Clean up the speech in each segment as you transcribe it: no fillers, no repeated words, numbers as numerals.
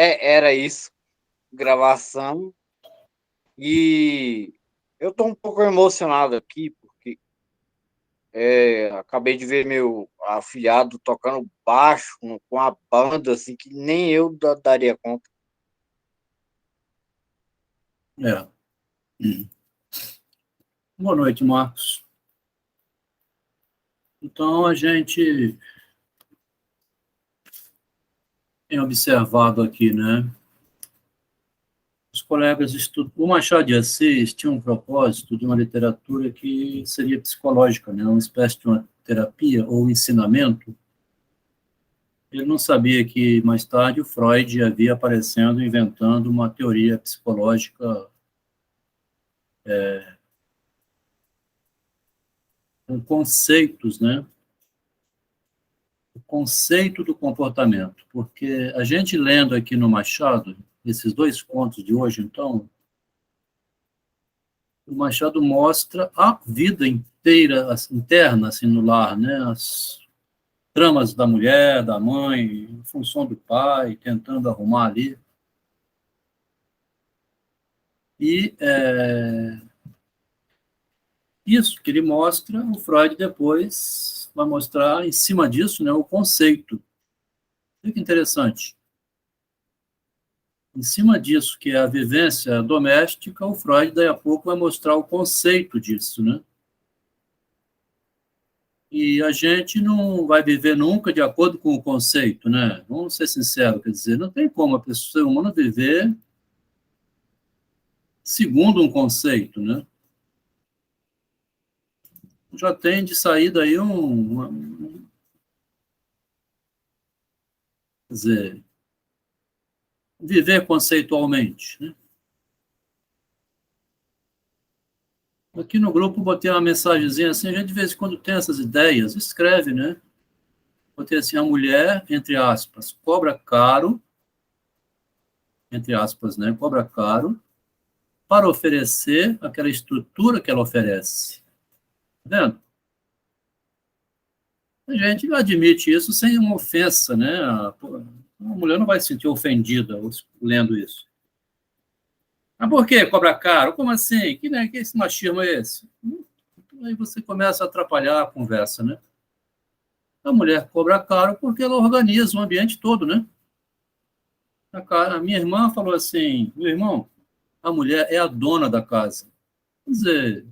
era isso, gravação. E eu tô um pouco emocionado aqui, porque acabei de ver meu afilhado tocando baixo com a banda, assim, que nem eu daria conta. É. Boa noite, Marcos. Então, a gente tem observado aqui, né? Os colegas estudam. O Machado de Assis tinha um propósito de uma literatura que seria psicológica, né? Uma espécie de uma terapia ou ensinamento. Ele não sabia que, mais tarde, o Freud havia aparecendo, inventando uma teoria psicológica com conceitos, né? O conceito do comportamento. Porque a gente lendo aqui no Machado, esses dois contos de hoje, então, o Machado mostra a vida inteira, interna, assim, no lar, né? As tramas da mulher, da mãe, a função do pai, tentando arrumar ali. E isso que ele mostra, o Freud depois vai mostrar, em cima disso, né, o conceito. Olha que interessante. Em cima disso, que é a vivência doméstica, o Freud, daí a pouco, vai mostrar o conceito disso, né? E a gente não vai viver nunca de acordo com o conceito, né? Vamos ser sinceros, quer dizer, não tem como a pessoa, o ser humano viver segundo um conceito, né? Já tem de sair daí quer dizer, viver conceitualmente, né? Aqui no grupo botei uma mensagenzinha assim, a gente de vez em quando tem essas ideias, escreve, né? Botei assim, a mulher, entre aspas, cobra caro, entre aspas, né? Cobra caro, para oferecer aquela estrutura que ela oferece. Tá vendo? A gente admite isso sem uma ofensa, né? A mulher não vai se sentir ofendida lendo isso. Mas por que cobra caro? Como assim? Que esse machismo é esse? Aí você começa a atrapalhar a conversa, né? A mulher cobra caro porque ela organiza o ambiente todo, né? A minha irmã falou assim, meu irmão, a mulher é a dona da casa. Quer dizer,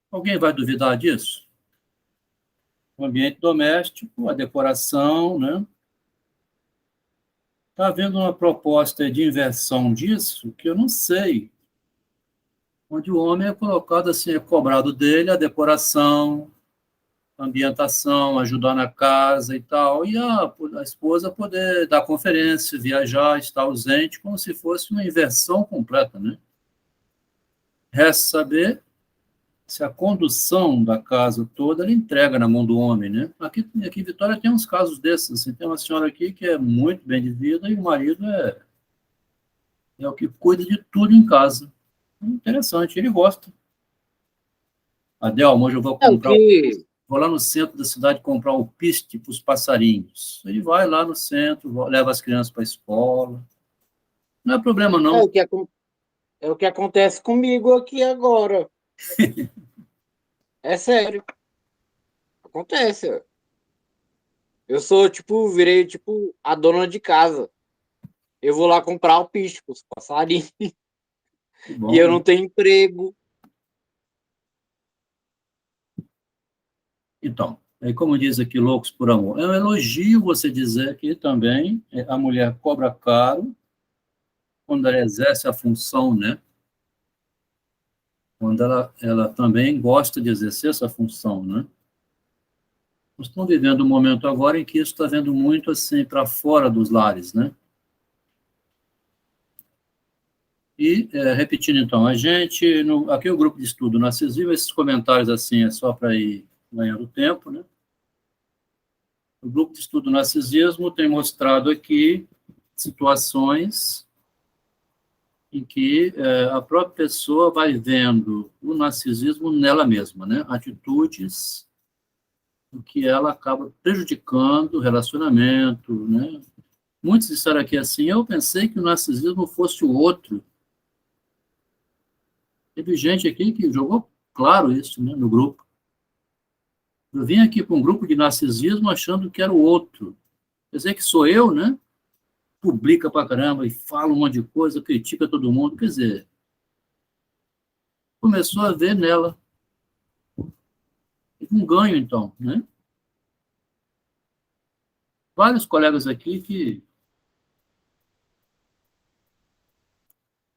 alguém vai duvidar disso? O ambiente doméstico, a decoração, né? Está havendo uma proposta de inversão disso que eu não sei, onde o homem é colocado assim, é cobrado dele a decoração, a ambientação, ajudar na casa e tal, e a esposa poder dar conferência, viajar, estar ausente, como se fosse uma inversão completa, né? Resta saber se a condução da casa toda ela entrega na mão do homem, né? Aqui em Vitória tem uns casos desses, assim, tem uma senhora aqui que é muito bem de vida e o marido é o que cuida de tudo em casa. Interessante, ele gosta. Adelmo, hoje eu vou É o comprar, que, vou lá no centro da cidade comprar o piste para os passarinhos. Ele vai lá no centro, leva as crianças para a escola. Não é problema, é, não. o que, é o que acontece comigo aqui agora. É sério, acontece. Eu sou, tipo, virei, tipo, a dona de casa. Eu vou lá comprar o picho pros passarinhos Que e bom, eu né? não tenho emprego. Então, aí como diz aqui, Loucos por Amor, é um elogio você dizer que também a mulher cobra caro quando ela exerce a função, né? Quando ela também gosta de exercer essa função, né? Nós estamos vivendo um momento agora em que isso está vendo muito assim para fora dos lares, né? E, repetindo então, a gente, aqui o grupo de estudo narcisismo, esses comentários assim é só para ir ganhando tempo, né? O grupo de estudo narcisismo tem mostrado aqui situações em que a própria pessoa vai vendo o narcisismo nela mesma, né? Atitudes em que ela acaba prejudicando o relacionamento, né? muitos disseram aqui assim, eu pensei que o narcisismo fosse o outro. Teve gente aqui que jogou claro isso, né, no grupo. Eu vim aqui com um grupo de narcisismo achando que era o outro. Quer dizer que sou eu, né? Publica pra caramba e fala um monte de coisa, critica todo mundo. Quer dizer, começou a ver nela um ganho, então, né? Vários colegas aqui que...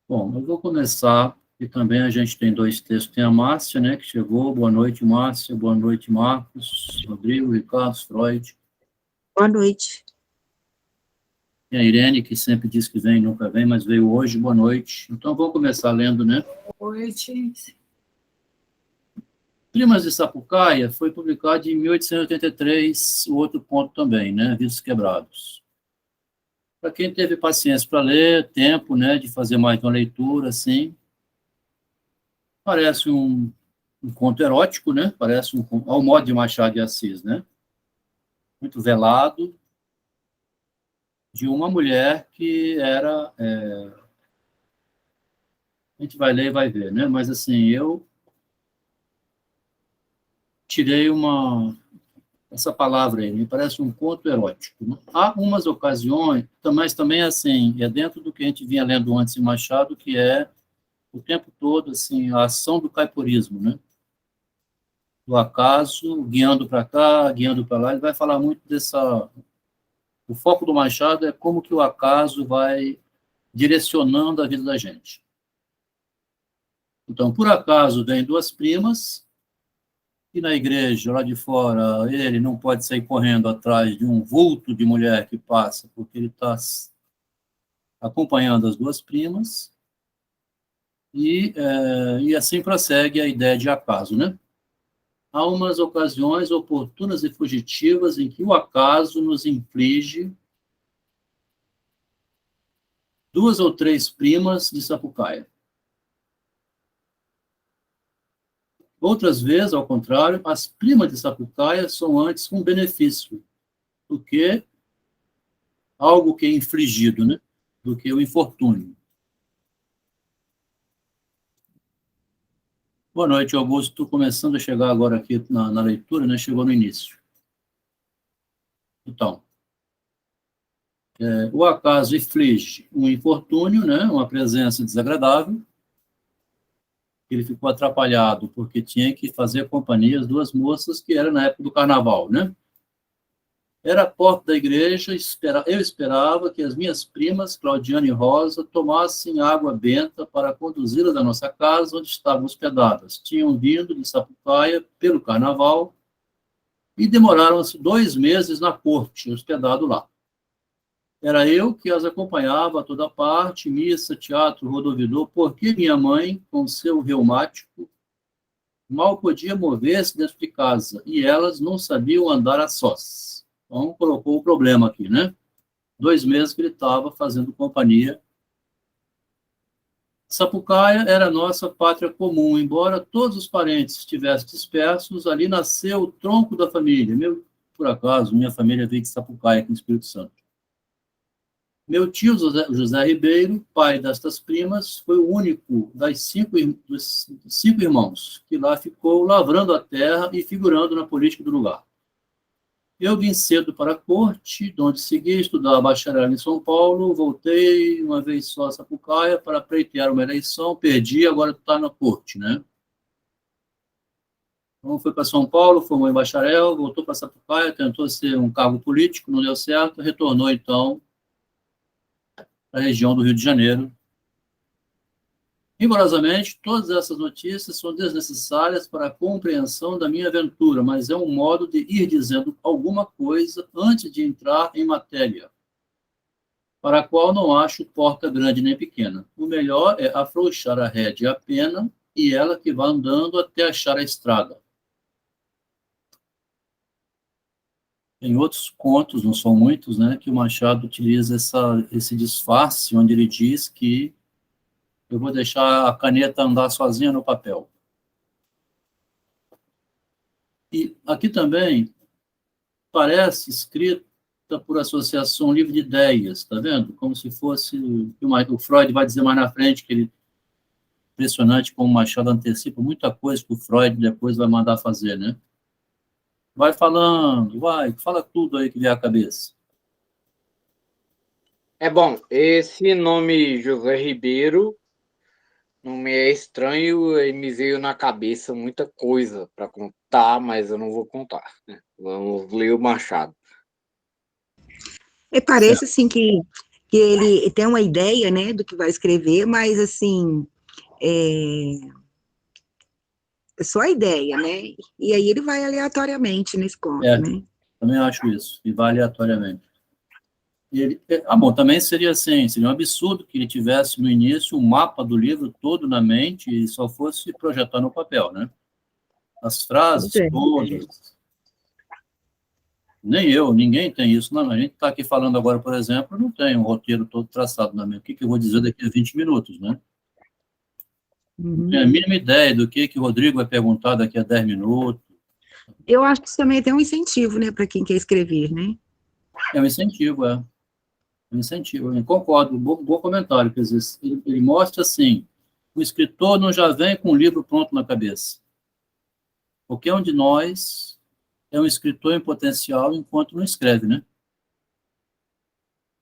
Bom, eu vou começar, e também a gente tem dois textos. Tem a Márcia, né, que chegou. Boa noite, Márcia. Boa noite, Marcos, Rodrigo, Ricardo, Freud. Boa noite. E a Irene, que sempre diz que vem, nunca vem, mas veio hoje. Boa noite. Então, vamos começar lendo, né? Boa noite. Primas de Sapucaia foi publicado em 1883, o outro ponto também, né? Vícios Quebrados. Para quem teve paciência para ler, tempo, né, de fazer mais uma leitura, assim, parece um conto erótico, né? Parece ao modo de Machado de Assis, né? Muito velado, de uma mulher que era... a gente vai ler e vai ver, né? Mas, assim, eu tirei essa palavra aí, me parece um conto erótico. Né? Há umas ocasiões, mas também, assim, é dentro do que a gente vinha lendo antes em Machado, que é o tempo todo, assim, a ação do caiporismo, né? Do acaso, guiando para cá, guiando para lá, ele vai falar muito dessa... O foco do Machado é como que o acaso vai direcionando a vida da gente. Então, por acaso, vem duas primas, e na igreja, lá de fora, ele não pode sair correndo atrás de um vulto de mulher que passa, porque ele está acompanhando as duas primas, e assim prossegue a ideia de acaso, né? Há umas ocasiões oportunas e fugitivas em que o acaso nos inflige duas ou três primas de Sapucaia. Outras vezes, ao contrário, as primas de Sapucaia são antes um benefício do que algo que é infligido, né? Do que o infortúnio. Boa noite, Augusto. Estou começando a chegar agora aqui na leitura, né? Chegou no início. Então, o acaso inflige um infortúnio, né? Uma presença desagradável. Ele ficou atrapalhado porque tinha que fazer companhia às duas moças que era na época do carnaval, né? Era a porta da igreja, eu esperava que as minhas primas, Claudiana e Rosa, tomassem água benta para conduzi-las à nossa casa, onde estavam hospedadas. Tinham vindo de Sapucaia pelo carnaval e demoraram-se 2 meses na corte, hospedado lá. Era eu que as acompanhava a toda parte, missa, teatro, rodoviário, porque minha mãe, com seu reumático, mal podia mover-se dentro de casa, e elas não sabiam andar a sós. Então, colocou o problema aqui, né? 2 meses que ele estava fazendo companhia. Sapucaia era nossa pátria comum, embora todos os parentes estivessem dispersos, ali nasceu o tronco da família. Por acaso, minha família veio de Sapucaia, aqui no Espírito Santo. Meu tio José Ribeiro, pai destas primas, foi o único dos 5 irmãos que lá ficou lavrando a terra e figurando na política do lugar. Eu vim cedo para a corte, onde segui estudar bacharel em São Paulo, voltei uma vez só a Sapucaia para pleitear uma eleição, perdi, agora está na corte, né? Então, foi para São Paulo, formou em bacharel, voltou para Sapucaia, tentou ser um cargo político, não deu certo, retornou, então, à região do Rio de Janeiro. Rigorosamente, todas essas notícias são desnecessárias para a compreensão da minha aventura, mas é um modo de ir dizendo alguma coisa antes de entrar em matéria, para a qual não acho porta grande nem pequena. O melhor é afrouxar a rédea a pena e ela que vá andando até achar a estrada. Tem outros contos, não são muitos, né, que o Machado utiliza esse disfarce, onde ele diz que eu vou deixar a caneta andar sozinha no papel. E aqui também parece escrito por associação, um livro de ideias, tá vendo? Como se fosse... O Freud vai dizer mais na frente que ele... Impressionante como o Machado antecipa muita coisa que o Freud depois vai mandar fazer, né? Vai falando, fala tudo aí que vier à cabeça. É bom, esse nome José Ribeiro não me é estranho e me veio na cabeça muita coisa para contar, mas eu não vou contar, né? Vamos ler o Machado. Parece, assim, que ele tem uma ideia, né, do que vai escrever, mas, assim, é só a ideia, né? E aí ele vai aleatoriamente nesse conto, né? Também acho isso, e vai aleatoriamente. Bom, também seria assim, seria um absurdo que ele tivesse no início o mapa do livro todo na mente e só fosse projetar no papel, né? As frases todas. Nem eu, ninguém tem isso. Não, a gente está aqui falando agora, por exemplo, não tem um roteiro todo traçado na mente. O que eu vou dizer daqui a 20 minutos, né? Não tenho a mínima ideia do que o Rodrigo vai perguntar daqui a 10 minutos. Eu acho que isso também tem um incentivo, né, para quem quer escrever, né? É um incentivo, é. Um incentivo, eu concordo, bom comentário. Quer dizer, ele mostra assim, o escritor não já vem com o livro pronto na cabeça. Qualquer um de nós é um escritor em potencial enquanto não escreve, né?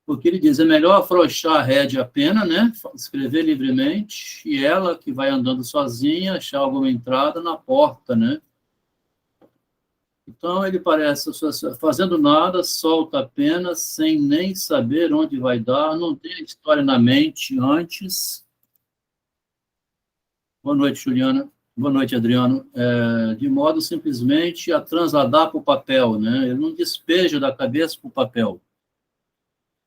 Porque ele diz, é melhor afrouxar a rédea a pena, né? Escrever livremente, e ela que vai andando sozinha, achar alguma entrada na porta, né? Então, ele parece, fazendo nada, solta apenas, sem nem saber onde vai dar, não tem a história na mente antes. Boa noite, Juliana. Boa noite, Adriano. De modo simplesmente a transladar para o papel, né? Ele não despeja da cabeça para o papel.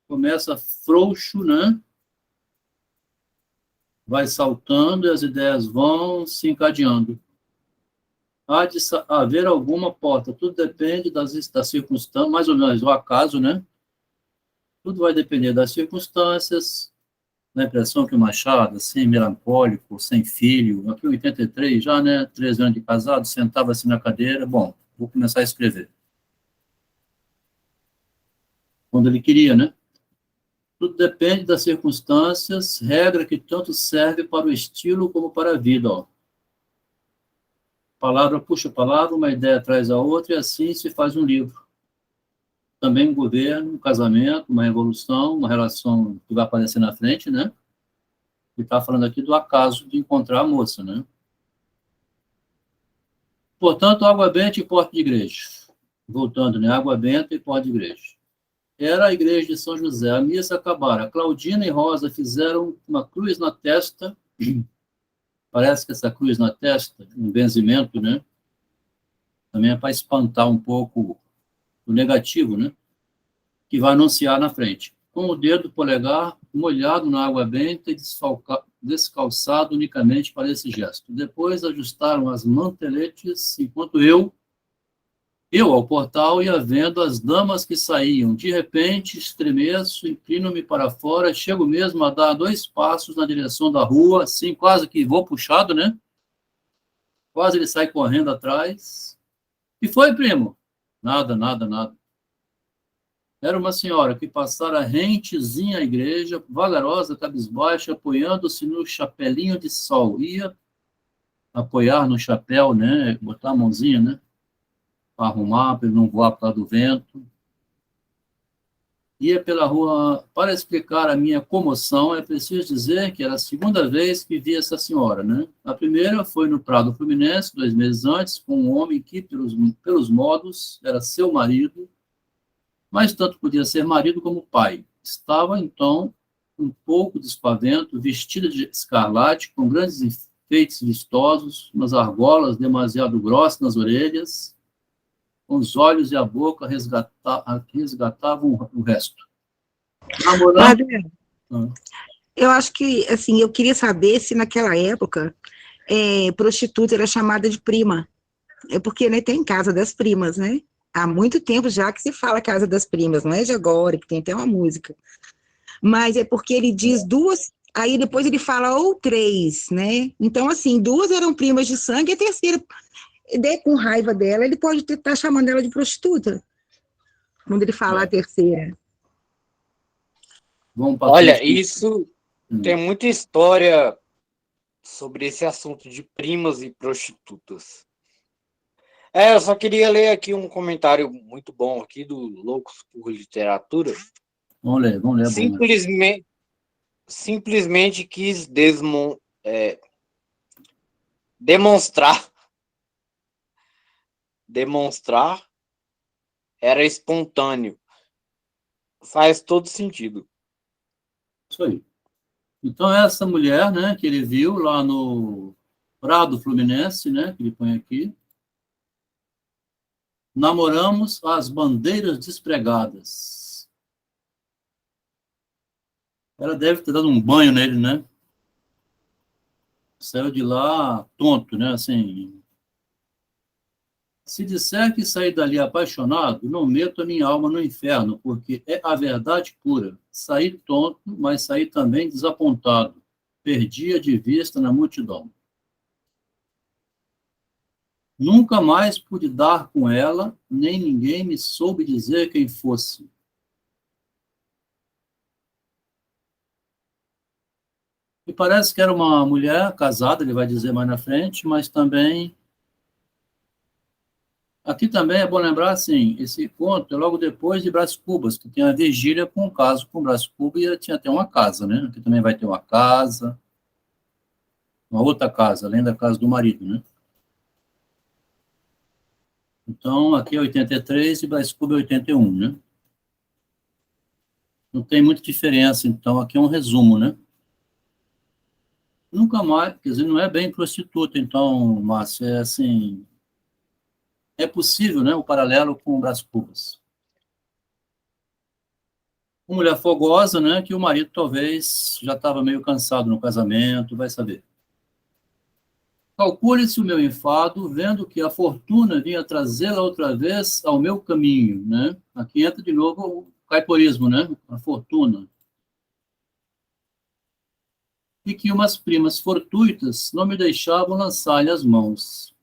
Começa frouxo, né? Vai saltando e as ideias vão se encadeando. Há de haver alguma porta, tudo depende das circunstâncias, mais ou menos o acaso, né? Tudo vai depender das circunstâncias, na impressão que o Machado, assim, melancólico, sem filho, aqui em 83, já, né, 13 anos de casado, sentava-se na cadeira, bom, vou começar a escrever. Quando ele queria, né? Tudo depende das circunstâncias, regra que tanto serve para o estilo como para a vida, ó. Palavra puxa palavra, uma ideia traz a outra, e assim se faz um livro. Também um governo, um casamento, uma revolução, uma relação que vai aparecer na frente, né? E está falando aqui do acaso de encontrar a moça, né? Portanto, água benta e porta de igreja. Voltando, né? Água benta e porta de igreja. Era a igreja de São José. A missa acabara. Claudina e Rosa fizeram uma cruz na testa. Parece que essa cruz na testa, um benzimento, né? Também é para espantar um pouco o negativo, né? Que vai anunciar na frente. Com o dedo polegar molhado na água benta e descalçado unicamente para esse gesto. Depois ajustaram as manteletes, enquanto eu ao portal ia vendo as damas que saíam. De repente, estremeço, inclino-me para fora, chego mesmo a dar 2 passos na direção da rua, assim, quase que vou puxado, né? Quase ele sai correndo atrás. E foi, primo? Nada, nada, nada. Era uma senhora que passara rentezinha à igreja, vagarosa, cabisbaixa, apoiando-se no chapelinho de sol. Ia apoiar no chapéu, né? Botar a mãozinha, né? Para arrumar, para ele não voar para do vento. Ia pela rua. Para explicar a minha comoção, é preciso dizer que era a segunda vez que vi essa senhora, né? A primeira foi no Prado Fluminense, 2 meses antes, com um homem que, pelos modos, era seu marido, mas tanto podia ser marido como pai. Estava, então, um pouco despavento, vestida de escarlate, com grandes enfeites vistosos, umas argolas demasiado grossas nas orelhas, com os olhos e a boca resgatavam o resto. Namorando... Eu acho que, assim, eu queria saber se naquela época prostituta era chamada de prima. É porque, né, tem Casa das Primas, né? Há muito tempo já que se fala Casa das Primas, não é de agora, que tem até uma música. Mas é porque ele diz 2, aí depois ele fala ou 3, né? Então, assim, 2 eram primas de sangue, e a terceira, com raiva dela, ele pode estar chamando ela de prostituta. quando ele fala a terceira. Vamos para Olha, frente. isso tem muita história sobre esse assunto de primas e prostitutas. Eu só queria ler aqui um comentário muito bom aqui do Loucos por Literatura. Vamos ler, bom. Simplesmente quis demonstrar era espontâneo. Faz todo sentido. Isso aí. Então, essa mulher, né, que ele viu lá no Prado Fluminense, né, que ele põe aqui, namoramos as bandeiras despregadas. Ela deve ter dado um banho nele, né? Saiu de lá tonto, né, assim. Se disser que saí dali apaixonado, não meto a minha alma no inferno, porque é a verdade pura. Saí tonto, mas saí também desapontado. Perdia de vista na multidão. Nunca mais pude dar com ela, nem ninguém me soube dizer quem fosse. E parece que era uma mulher casada, ele vai dizer mais na frente, mas também... Aqui também é bom lembrar, assim, esse conto é logo depois de Brás Cubas, que tem a Virgília com o caso com Brás Cubas, e tinha até uma casa, né? Aqui também vai ter uma casa, uma outra casa, além da casa do marido, né? Então, aqui é 83 e Brás Cubas é 81, né? Não tem muita diferença, então aqui é um resumo, né? Nunca mais, quer dizer, não é bem prostituta, então, Márcio, é assim... É possível, né, o paralelo com o Brás Cubas. Uma mulher fogosa, né, que o marido talvez já estava meio cansado no casamento, vai saber. Calcule-se o meu enfado, vendo que a fortuna vinha trazê-la outra vez ao meu caminho, né? Aqui entra de novo o caiporismo, né? A fortuna. E que umas primas fortuitas não me deixavam lançar-lhe as mãos.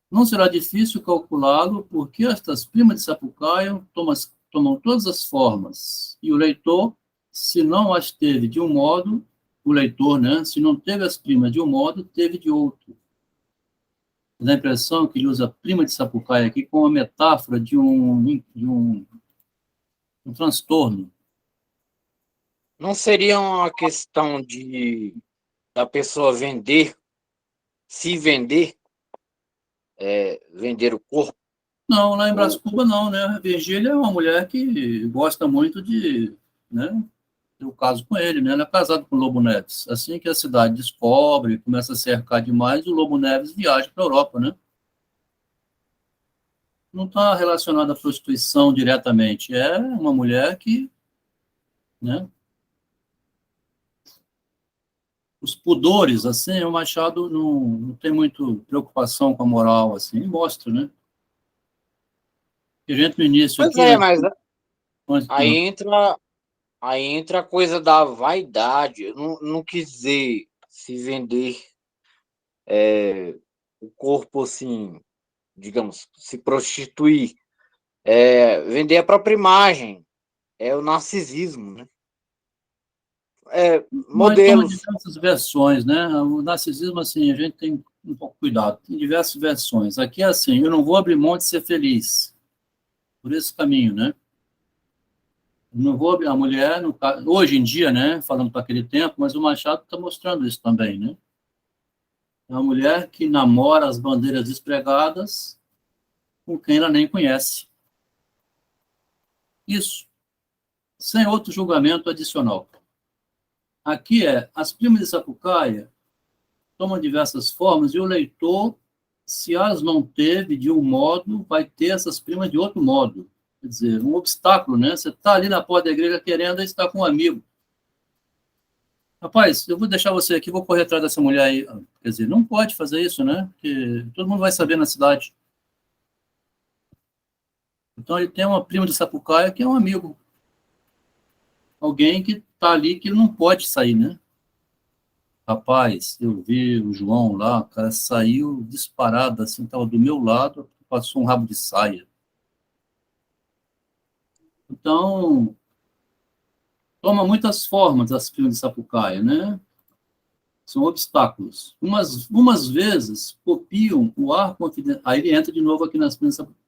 Não será difícil calculá-lo, porque estas primas de Sapucaia tomam todas as formas, e o leitor, se não as teve de um modo, o leitor, né, se não teve as primas de um modo, teve de outro. Dá a impressão que ele usa prima de Sapucaia aqui como uma metáfora de um transtorno. Não seria uma questão da pessoa se vender, vender o corpo? Não, lá em Brás Cubas não, né? A Virgília é uma mulher que gosta muito de, né, ter o caso com ele, né? Ela é casada com o Lobo Neves. Assim que a cidade descobre, começa a cercar demais, o Lobo Neves viaja para a Europa, né? Não está relacionada à prostituição diretamente. É uma mulher que, né? Os pudores, assim, o Machado não tem muito preocupação com a moral, assim, e mostra, né? E a gente no início Pois aqui... é, mas aí entra a coisa da vaidade. Eu não quis dizer se vender o corpo assim, digamos, se prostituir, vender a própria imagem, é o narcisismo, né? Mas toma Modelos. diversas versões, né? O narcisismo, assim, a gente tem um pouco cuidado. Tem diversas versões. Aqui é assim, eu não vou abrir mão de ser feliz. Por esse caminho, né? Eu não vou abrir a mulher, hoje em dia, né? Falando para aquele tempo, mas o Machado está mostrando isso também, né? É uma mulher que namora as bandeiras despregadas com quem ela nem conhece. Isso, sem outro julgamento adicional. Aqui as primas de Sapucaia tomam diversas formas e o leitor, se as não teve de um modo, vai ter essas primas de outro modo. Quer dizer, um obstáculo, né? Você está ali na porta da igreja querendo estar com um amigo. Rapaz, eu vou deixar você aqui, vou correr atrás dessa mulher aí. Quer dizer, não pode fazer isso, né? Porque todo mundo vai saber na cidade. Então ele tem uma prima de Sapucaia que é um amigo. Alguém que está ali que ele não pode sair, né? Rapaz, eu vi o João lá, o cara saiu disparado, assim, estava do meu lado, passou um rabo de saia. Então, toma muitas formas as primas de Sapucaia, né? São obstáculos. Umas vezes copiam o ar confidencial. Aí ele entra de novo aqui nas primas de Sapucaia.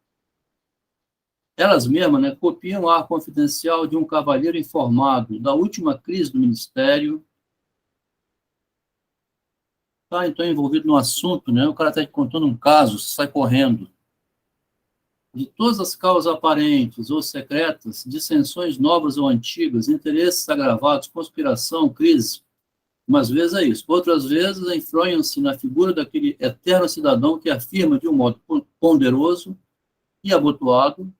Elas mesmas, né, copiam o ar confidencial de um cavalheiro informado da última crise do Ministério. Tá, então, envolvido no assunto, né? O cara está te contando um caso, sai correndo. De todas as causas aparentes ou secretas, dissensões novas ou antigas, interesses agravados, conspiração, crise. Umas vezes é isso. Outras vezes enfronham-se na figura daquele eterno cidadão que afirma de um modo ponderoso e abotoado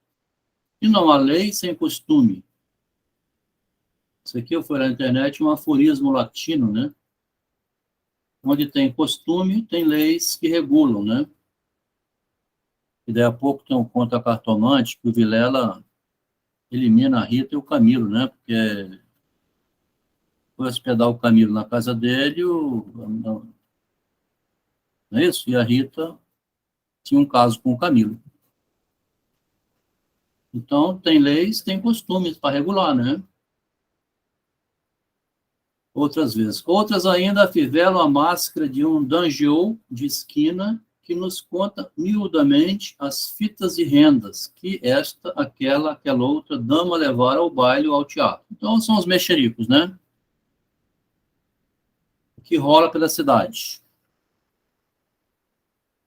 que não há lei sem costume. Isso aqui eu fui na internet, um aforismo latino, né? Onde tem costume, tem leis que regulam, né? E daí a pouco tem um conto a cartomante que o Vilela elimina a Rita e o Camilo, né? Porque foi hospedar o Camilo na casa dele, não é isso? E a Rita tinha um caso com o Camilo. Então, tem leis, tem costumes para regular, né? Outras vezes. Outras ainda afivelam a máscara de um dangiou de esquina que nos conta miudamente as fitas e rendas que esta, aquela outra dama levara ao baile ou ao teatro. Então, são os mexericos, né? Que rola pela cidade.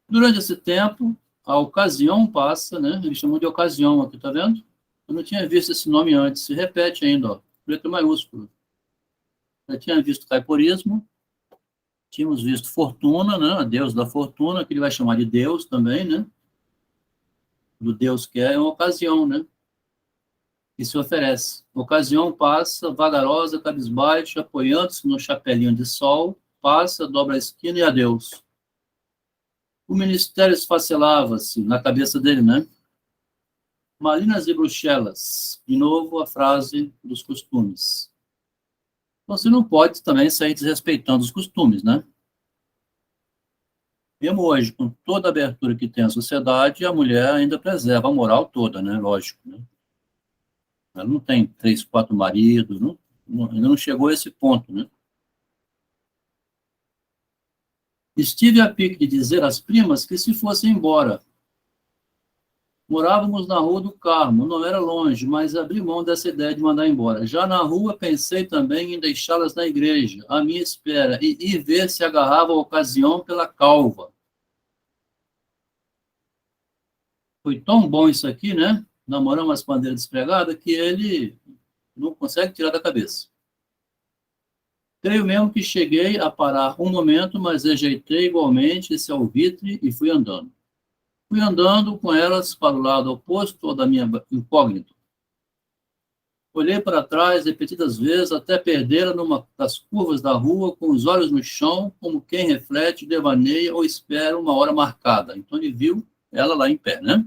Durante esse tempo, a ocasião passa, né? Eles chamam de ocasião aqui, tá vendo? Eu não tinha visto esse nome antes. Se repete ainda, ó. Letra maiúscula. Já tinha visto caiporismo, tínhamos visto fortuna, né? A deus da fortuna, que ele vai chamar de Deus também, né? Do Deus que é uma ocasião, né? Que se oferece. Ocasião passa, vagarosa, cabisbaixa, apoiando-se no chapelinho de sol, passa, dobra a esquina e adeus. O ministério esfacelava-se na cabeça dele, né? Marinas e Bruxelas. De novo, a frase dos costumes. Então, você não pode também sair desrespeitando os costumes, né? Mesmo hoje, com toda a abertura que tem a sociedade, a mulher ainda preserva a moral toda, né? Lógico, né? Ela não tem 3, 4 maridos, ainda não chegou a esse ponto, né? Estive a pique de dizer às primas que se fossem embora. Morávamos na Rua do Carmo, não era longe, mas abri mão dessa ideia de mandar embora. Já na rua, pensei também em deixá-las na igreja, à minha espera, e ir ver se agarrava a ocasião pela calva. Foi tão bom isso aqui, né? Namoramos as bandeiras despregadas, que ele não consegue tirar da cabeça. Creio mesmo que cheguei a parar um momento, mas rejeitei igualmente esse alvitre e fui andando. Fui andando com elas para o lado oposto da minha incógnita. Olhei para trás repetidas vezes até perdê-la numa das curvas da rua, com os olhos no chão, como quem reflete, devaneia ou espera uma hora marcada. Então ele viu ela lá em pé, né?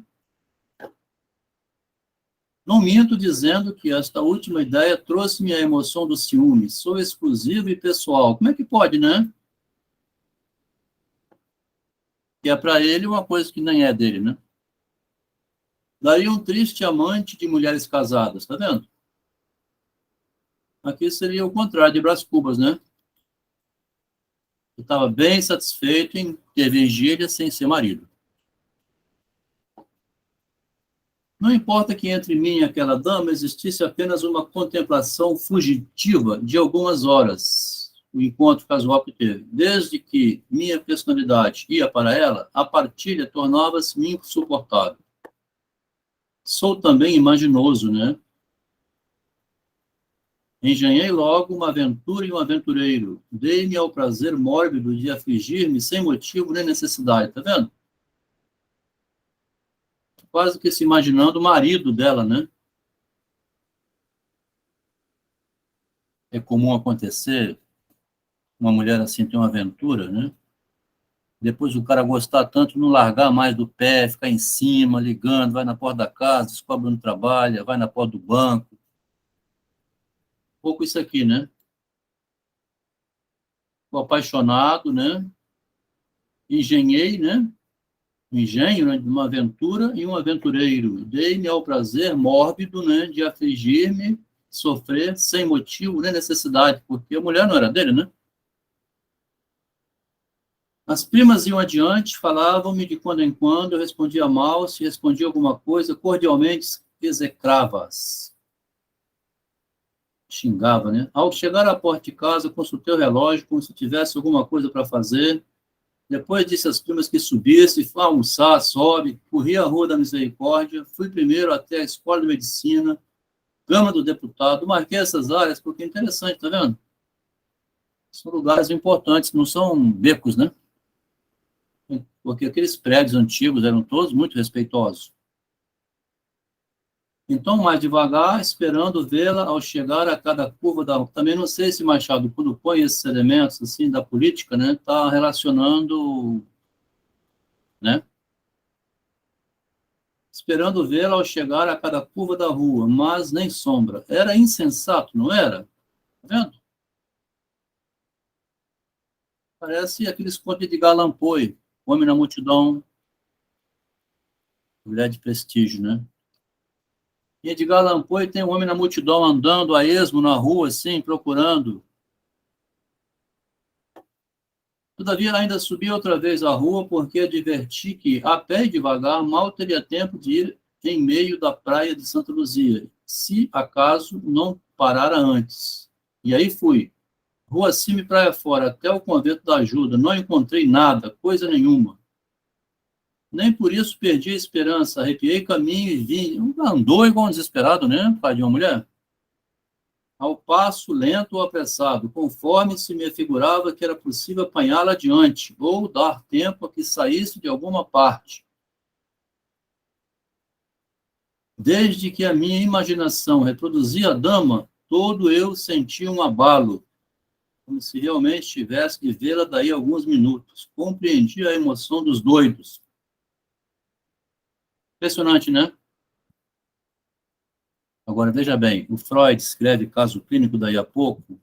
Não minto dizendo que esta última ideia trouxe-me a emoção do ciúme. Sou exclusivo e pessoal. Como é que pode, né? Que é para ele uma coisa que nem é dele, né? Daí um triste amante de mulheres casadas, tá vendo? Aqui seria o contrário de Brás Cubas, né? Eu estava bem satisfeito em ter vigília sem ser marido. Não importa que entre mim e aquela dama existisse apenas uma contemplação fugitiva de algumas horas, o encontro casual que teve. Desde que minha personalidade ia para ela, a partilha tornava-se insuportável. Sou também imaginoso, né? Engenhei logo uma aventura e um aventureiro. Dei-me ao prazer mórbido de afligir-me sem motivo nem necessidade, tá vendo? Quase que se imaginando o marido dela, né? É comum acontecer uma mulher assim ter uma aventura, né? Depois o cara gostar tanto, não largar mais do pé, ficar em cima, ligando, vai na porta da casa, descobre onde trabalha, vai na porta do banco. Um pouco isso aqui, né? Tô apaixonado, né? Engenhei, né? um engenho, né, de uma aventura e um aventureiro. Dei-me ao prazer mórbido, né, de afligir-me, sofrer sem motivo nem necessidade, porque a mulher não era dele, né? As primas iam adiante, falavam-me de quando em quando, eu respondia mal, se respondia alguma coisa, cordialmente execrava-as. Xingava, né? Ao chegar à porta de casa, consultei o relógio, como se tivesse alguma coisa para fazer. Depois disse às primas que subisse, foi almoçar, sobe, corri a Rua da Misericórdia, fui primeiro até a Escola de Medicina, Câmara do Deputado, marquei essas áreas, porque é interessante, tá vendo? São lugares importantes, não são becos, né? Porque aqueles prédios antigos eram todos muito respeitosos. Então, mais devagar, esperando vê-la ao chegar a cada curva da... Também não sei se Machado, quando põe esses elementos assim da política, né, está relacionando, né? Esperando vê-la ao chegar a cada curva da rua, mas nem sombra. Era insensato, não era? Tá vendo? Parece aqueles contos de Edgar Allan Poe, Homem na Multidão, Mulher de Prestígio, né? E Edgar Allan Poe tem um homem na multidão andando a esmo na rua, assim, procurando. Todavia, ainda subi outra vez a rua, porque adverti que, a pé e devagar, mal teria tempo de ir em meio da praia de Santa Luzia, se acaso não parara antes. E aí fui. Rua acima e praia fora, até o convento da ajuda. Não encontrei nada, coisa nenhuma. Nem por isso perdi a esperança. Arrepiei caminho e vim. Andou igual um desesperado, né, pai de uma mulher? Ao passo lento ou apressado, conforme se me afigurava que era possível apanhá-la adiante, ou dar tempo a que saísse de alguma parte. Desde que a minha imaginação reproduzia a dama, todo eu sentia um abalo, como se realmente tivesse de vê-la daí a alguns minutos. Compreendia a emoção dos doidos. Impressionante, né? Agora, veja bem, o Freud escreve caso clínico daí a pouco,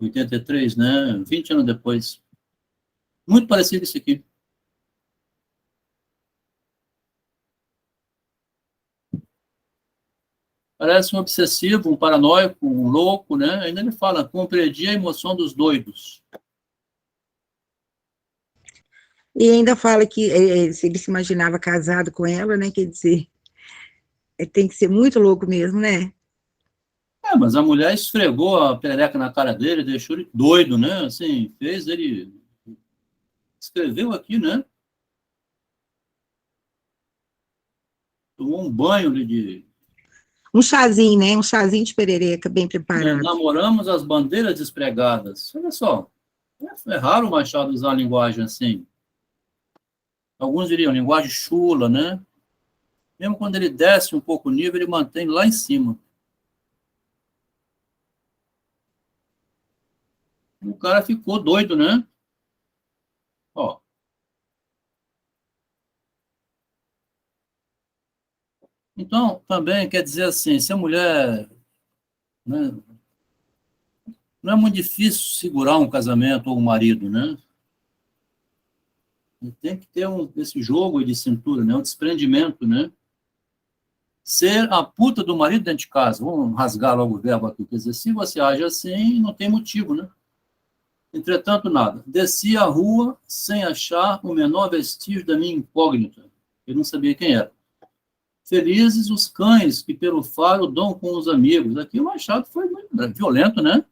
83, né? 20 anos depois. Muito parecido isso aqui. Parece um obsessivo, um paranoico, um louco, né? Ainda ele fala, compreendia a emoção dos doidos. E ainda fala que se ele se imaginava casado com ela, né? Quer dizer, tem que ser muito louco mesmo, né? Mas a mulher esfregou a perereca na cara dele, deixou ele doido, né? Assim, fez ele... Escreveu aqui, né? Tomou um banho de... Um chazinho, né? Um chazinho de perereca bem preparado. Namoramos as bandeiras despregadas. Olha só, é raro o Machado usar a linguagem assim. Alguns diriam linguagem chula, né? Mesmo quando ele desce um pouco o nível, ele mantém lá em cima. O cara ficou doido, né? Ó. Então, também quer dizer assim, se a mulher... Né, não é muito difícil segurar um casamento ou um marido, né? Tem que ter esse jogo de cintura, né? Um desprendimento, né? Ser a puta do marido dentro de casa. Vamos rasgar logo o verbo aqui. Quer dizer, se você age assim, não tem motivo, né? Entretanto, nada. Desci a rua sem achar o menor vestígio da minha incógnita. Eu não sabia quem era. Felizes os cães que pelo faro dão com os amigos. Aqui o Machado foi muito violento, né?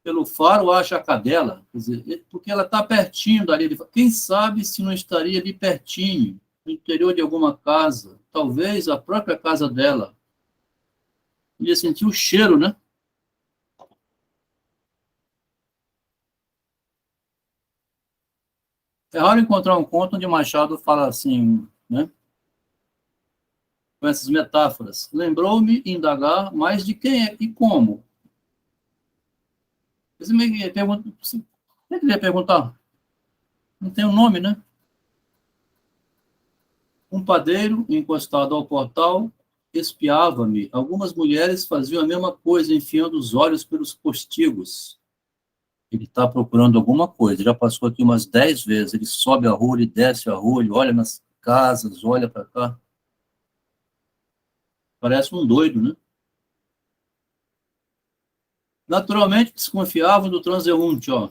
Pelo faro acha a cadela, quer dizer, porque ela está pertinho dali. Quem sabe se não estaria ali pertinho, no interior de alguma casa, talvez a própria casa dela. Ia sentir o cheiro, né? É raro encontrar um conto onde Machado fala assim, né? Com essas metáforas. Lembrou-me indagar mais de quem é e como. Você me pergunta, você queria perguntar? Não tem um nome, né? Um padeiro, encostado ao portal, espiava-me. Algumas mulheres faziam a mesma coisa, enfiando os olhos pelos postigos. Ele está procurando alguma coisa. Já passou aqui umas 10 vezes. Ele sobe a rua, ele desce a rua, ele olha nas casas, olha para cá. Parece um doido, né? Naturalmente, desconfiavam do transeunte, ó.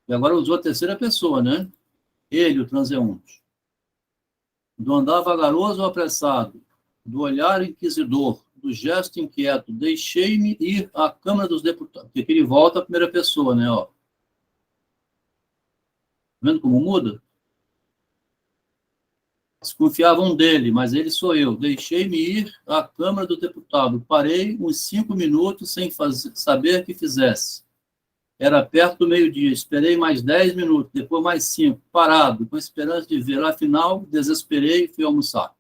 E agora usou a terceira pessoa, né? Ele, o transeunte. Do andar vagaroso ou apressado, do olhar inquisidor, do gesto inquieto, deixei-me ir à Câmara dos Deputados. Porque ele volta à primeira pessoa, né? Ó. Tá vendo como muda? Desconfiavam dele, mas ele sou eu. Deixei-me ir à Câmara do Deputado. Parei uns 5 minutos sem saber que fizesse. Era perto do meio-dia. Esperei mais 10 minutos, depois mais 5, parado, com esperança de ver. Afinal, desesperei e fui almoçar.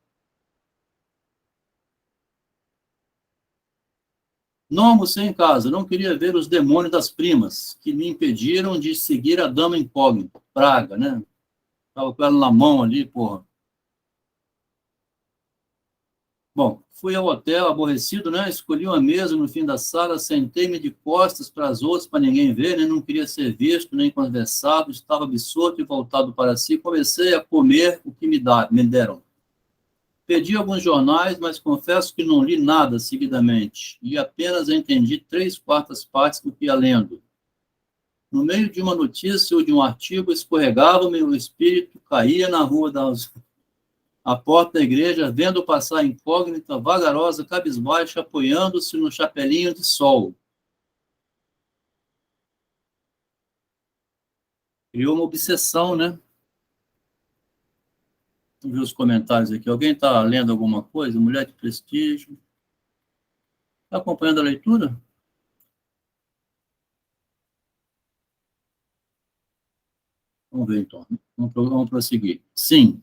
Não almocei em casa, não queria ver os demônios das primas, que me impediram de seguir a dama incógnita. Praga, né? Estava com ela na mão ali, porra. Bom, fui ao hotel, aborrecido, né? Escolhi uma mesa no fim da sala, sentei-me de costas para as outras, para ninguém ver, né? Não queria ser visto, nem conversado, estava absorto e voltado para si. Comecei a comer o que me deram. Pedi alguns jornais, mas confesso que não li nada seguidamente, e apenas entendi 3/4 partes do que ia lendo. No meio de uma notícia ou de um artigo, escorregava meu espírito, caía na rua das... à porta da igreja, vendo passar incógnita, vagarosa, cabisbaixa, apoiando-se no chapelinho de sol. Criou uma obsessão, né? Vamos ver os comentários aqui. Alguém está lendo alguma coisa? Mulher de prestígio. Está acompanhando a leitura? Vamos ver, então. Vamos prosseguir. Sim.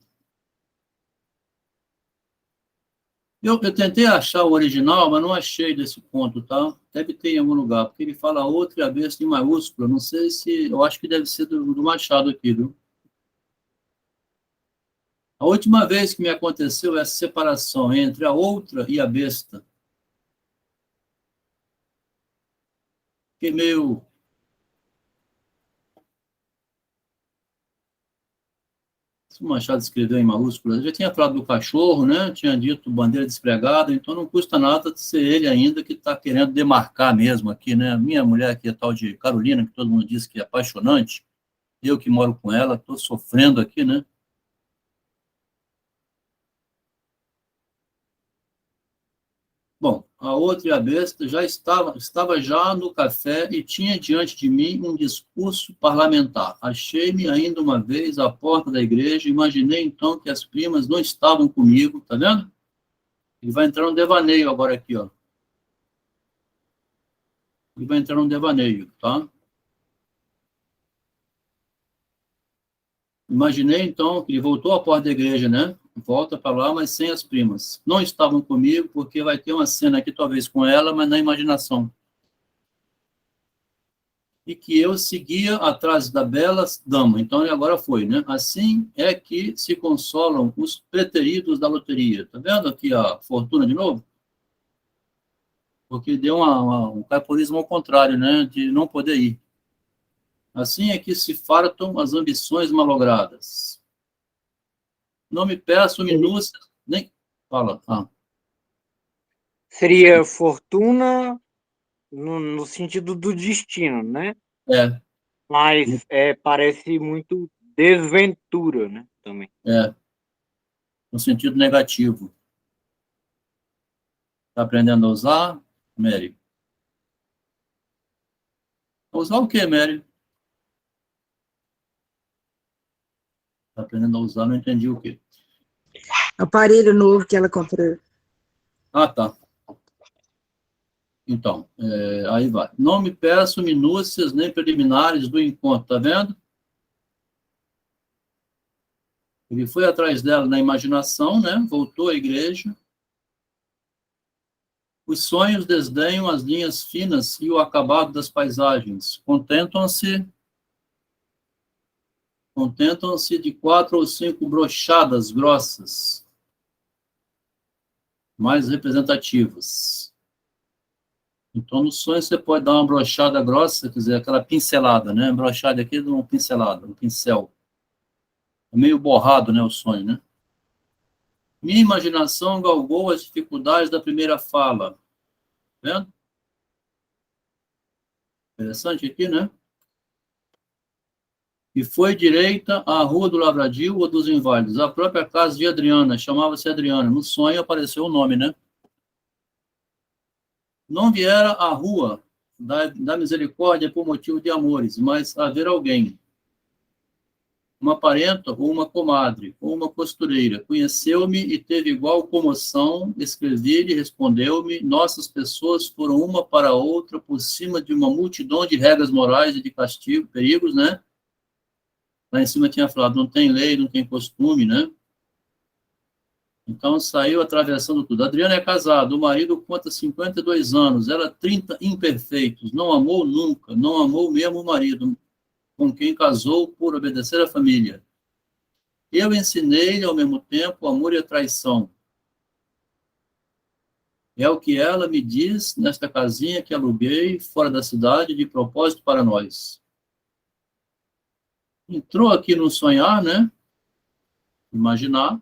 Eu tentei achar o original, mas não achei desse ponto, tá? Deve ter em algum lugar, porque ele fala outra e a besta em maiúscula. Não sei se... Eu acho que deve ser do Machado aqui, viu? A última vez que me aconteceu essa separação entre a outra e a besta, fiquei meio... Se o Machado escreveu em maiúsculas, eu já tinha falado do cachorro, né? Tinha dito bandeira despregada, então não custa nada de ser ele ainda que está querendo demarcar mesmo aqui, né? Minha mulher aqui, a tal de Carolina, que todo mundo diz que é apaixonante, eu que moro com ela, estou sofrendo aqui, né? Bom, a outra e a besta já estava já no café e tinha diante de mim um discurso parlamentar. Achei-me ainda uma vez à porta da igreja, imaginei então que as primas não estavam comigo, tá vendo? Ele vai entrar no devaneio agora aqui, ó. Ele vai entrar no devaneio, tá? Imaginei então que ele voltou à porta da igreja, né? Volta para lá, mas sem as primas. Não estavam comigo, porque vai ter uma cena aqui, talvez com ela, mas na imaginação. E que eu seguia atrás da bela dama. Então, ele agora foi, né? Assim é que se consolam os preteridos da loteria. Tá vendo aqui a fortuna de novo? Porque deu um caporismo ao contrário, né? De não poder ir. Assim é que se fartam as ambições malogradas. Não me peço minúcias, nem... Fala. Seria fortuna no sentido do destino, né? É. Mas parece muito desventura, né? Também. No sentido negativo. Está aprendendo a usar, Mary? Usar o quê, Mary? Está aprendendo a usar, não entendi o quê. Aparelho novo que ela comprou. Ah, tá. Então, aí vai. Não me peço minúcias nem preliminares do encontro, tá vendo? Ele foi atrás dela na imaginação, né? Voltou à igreja. Os sonhos desdenham as linhas finas e o acabado das paisagens. Contentam-se de 4 ou 5 brochadas grossas, mais representativas. Então, no sonho, você pode dar uma brochada grossa, quer dizer, aquela pincelada, né? Brochada aqui de uma pincelada, um pincel. É meio borrado, né, o sonho, né? Minha imaginação galgou as dificuldades da primeira fala. Tá vendo? Interessante aqui, né? E foi direita à Rua do Lavradio ou dos Inválidos, a própria casa de Adriana, chamava-se Adriana. No sonho apareceu o nome, né? Não viera à rua da misericórdia por motivo de amores, mas haver alguém, uma parenta ou uma comadre, ou uma costureira, conheceu-me e teve igual comoção, escrevi-lhe, respondeu-me, nossas pessoas foram uma para a outra por cima de uma multidão de regras morais e de castigo, perigos, né? Lá em cima tinha falado, não tem lei, não tem costume, né? Então saiu atravessando tudo. Adriana é casada, o marido conta 52 anos, ela 30 imperfeitos, não amou nunca, não amou mesmo o marido, com quem casou por obedecer à família. Eu ensinei-lhe ao mesmo tempo amor e a traição. É o que ela me diz nesta casinha que aluguei fora da cidade de propósito para nós. Entrou aqui no sonhar, né? Imaginar.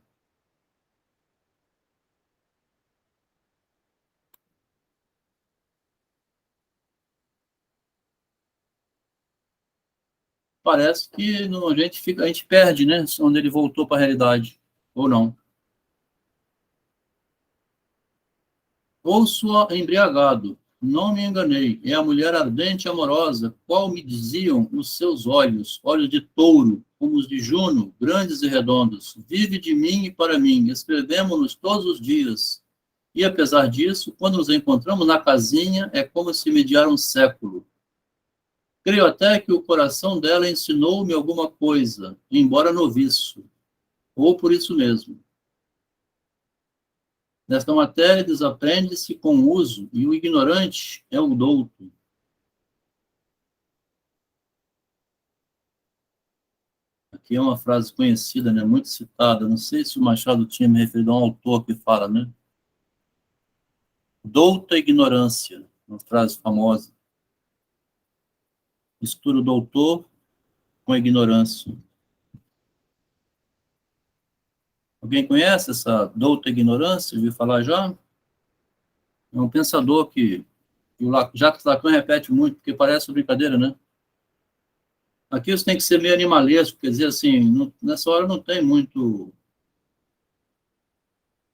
Parece que a gente perde, né? Onde ele voltou para a realidade, ou não. Ouço-a embriagado. Não me enganei. É a mulher ardente e amorosa, qual me diziam os seus olhos, olhos de touro, como os de Juno, grandes e redondos. Vive de mim e para mim. Escrevemos-nos todos os dias. E apesar disso, quando nos encontramos na casinha, é como se mediara um século. Creio até que o coração dela ensinou-me alguma coisa, embora noviço, ou por isso mesmo. Nesta matéria, desaprende-se com o uso, e o ignorante é o douto. Aqui é uma frase conhecida, né, muito citada. Não sei se o Machado tinha me referido a um autor que fala, né? Douta ignorância, uma frase famosa. Mistura o doutor com a ignorância. Alguém conhece essa douta ignorância? Ouviu falar já? É um pensador que o Jacques Lacan repete muito, porque parece brincadeira, né? Aqui você tem que ser meio animalesco, quer dizer assim, nessa hora não tem muito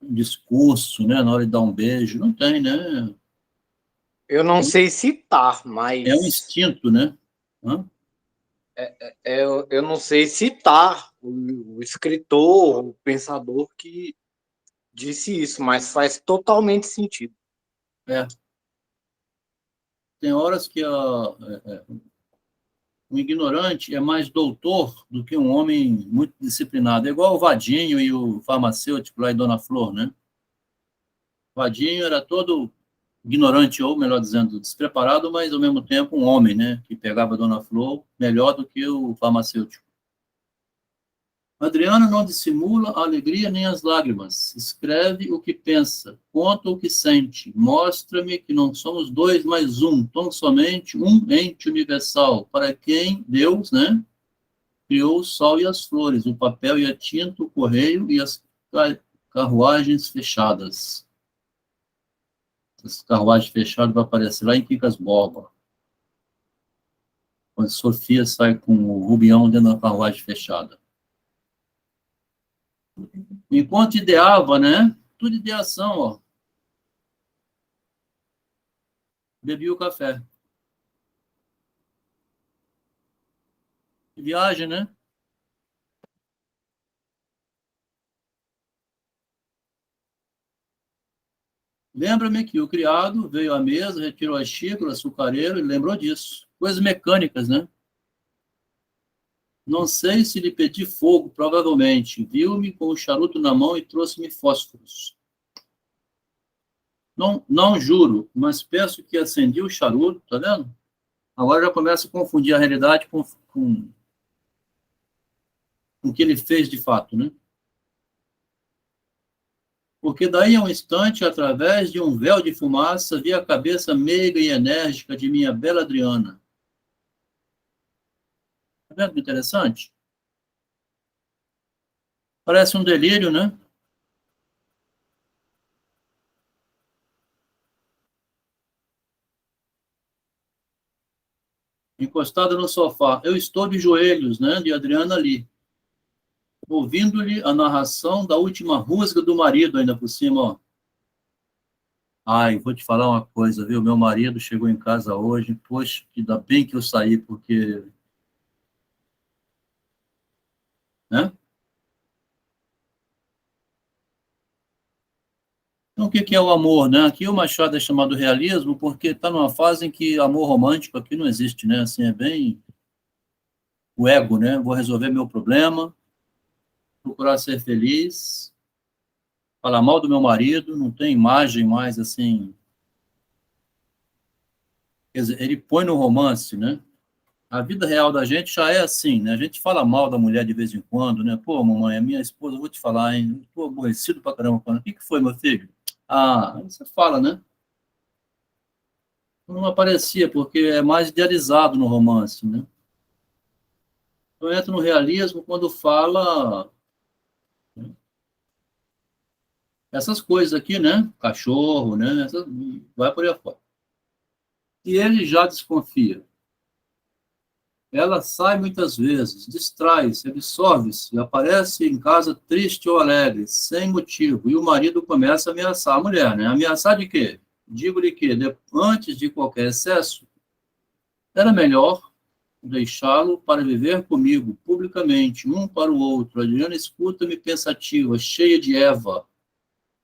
discurso, né? Na hora de dar um beijo, não tem, né? Eu não sei citar, É um mas instinto, né? eu não sei citar o escritor, o pensador que disse isso, mas faz totalmente sentido. É. Tem horas que um ignorante é mais doutor do que um homem muito disciplinado. É igual o Vadinho e o farmacêutico lá em Dona Flor, né? O Vadinho era todo ignorante, ou melhor dizendo, despreparado, mas ao mesmo tempo um homem, né? Que pegava a Dona Flor melhor do que o farmacêutico. Adriana não dissimula a alegria nem as lágrimas. Escreve o que pensa, conta o que sente. Mostra-me que não somos dois, mas um, tão somente um ente universal, para quem Deus, né, criou o sol e as flores, o papel e a tinta, o correio e as carruagens fechadas. As carruagens fechadas vão aparecer lá em Quicas Borba. Quando Sofia sai com o Rubião dentro da carruagem fechada. Enquanto ideava, né? Tudo ideação, ó. Bebi o café. Viagem, né? Lembra-me que o criado veio à mesa, retirou a xícara, o açucareiro, e lembrou disso. Coisas mecânicas, né? Não sei se lhe pedi fogo, provavelmente. Viu-me com o charuto na mão e trouxe-me fósforos. Não, não juro, mas penso que acendi o charuto, tá vendo? Agora já começa a confundir a realidade com o que ele fez de fato, né? porque daí a um instante, através de um véu de fumaça, vi a cabeça meiga e enérgica de minha bela Adriana. Tá vendo que interessante? Parece um delírio, né? Encostada no sofá. Eu estou de joelhos, né, de Adriana ali, ouvindo-lhe a narração da última rusga do marido, ainda por cima, ó. Ai, vou te falar uma coisa, viu? Meu marido chegou em casa hoje, poxa, ainda bem que eu saí, porque, né? Então, o que que é o amor, né? Aqui o Machado é chamado realismo porque está numa fase em que amor romântico aqui não existe, né? Assim, é bem o ego, né? Vou resolver meu problema, procurar ser feliz, falar mal do meu marido, não tem imagem mais, assim. Quer dizer, ele põe no romance, né? A vida real da gente já é assim, né? A gente fala mal da mulher de vez em quando, né? Pô, mamãe, a minha esposa, eu vou te falar, hein? Tô aborrecido pra caramba. O que foi, meu filho? Ah, aí você fala, né? Não aparecia, porque é mais idealizado no romance, né? Eu entro no realismo quando fala essas coisas aqui, né? Cachorro, né? Vai por aí fora. E ele já desconfia. Ela sai muitas vezes, distrai-se, absorve-se, aparece em casa triste ou alegre, sem motivo, e o marido começa a ameaçar a mulher, né? Ameaçar de quê? Digo-lhe que, antes de qualquer excesso, era melhor deixá-lo para viver comigo, publicamente, um para o outro. Adriana escuta-me pensativa, cheia de Eva,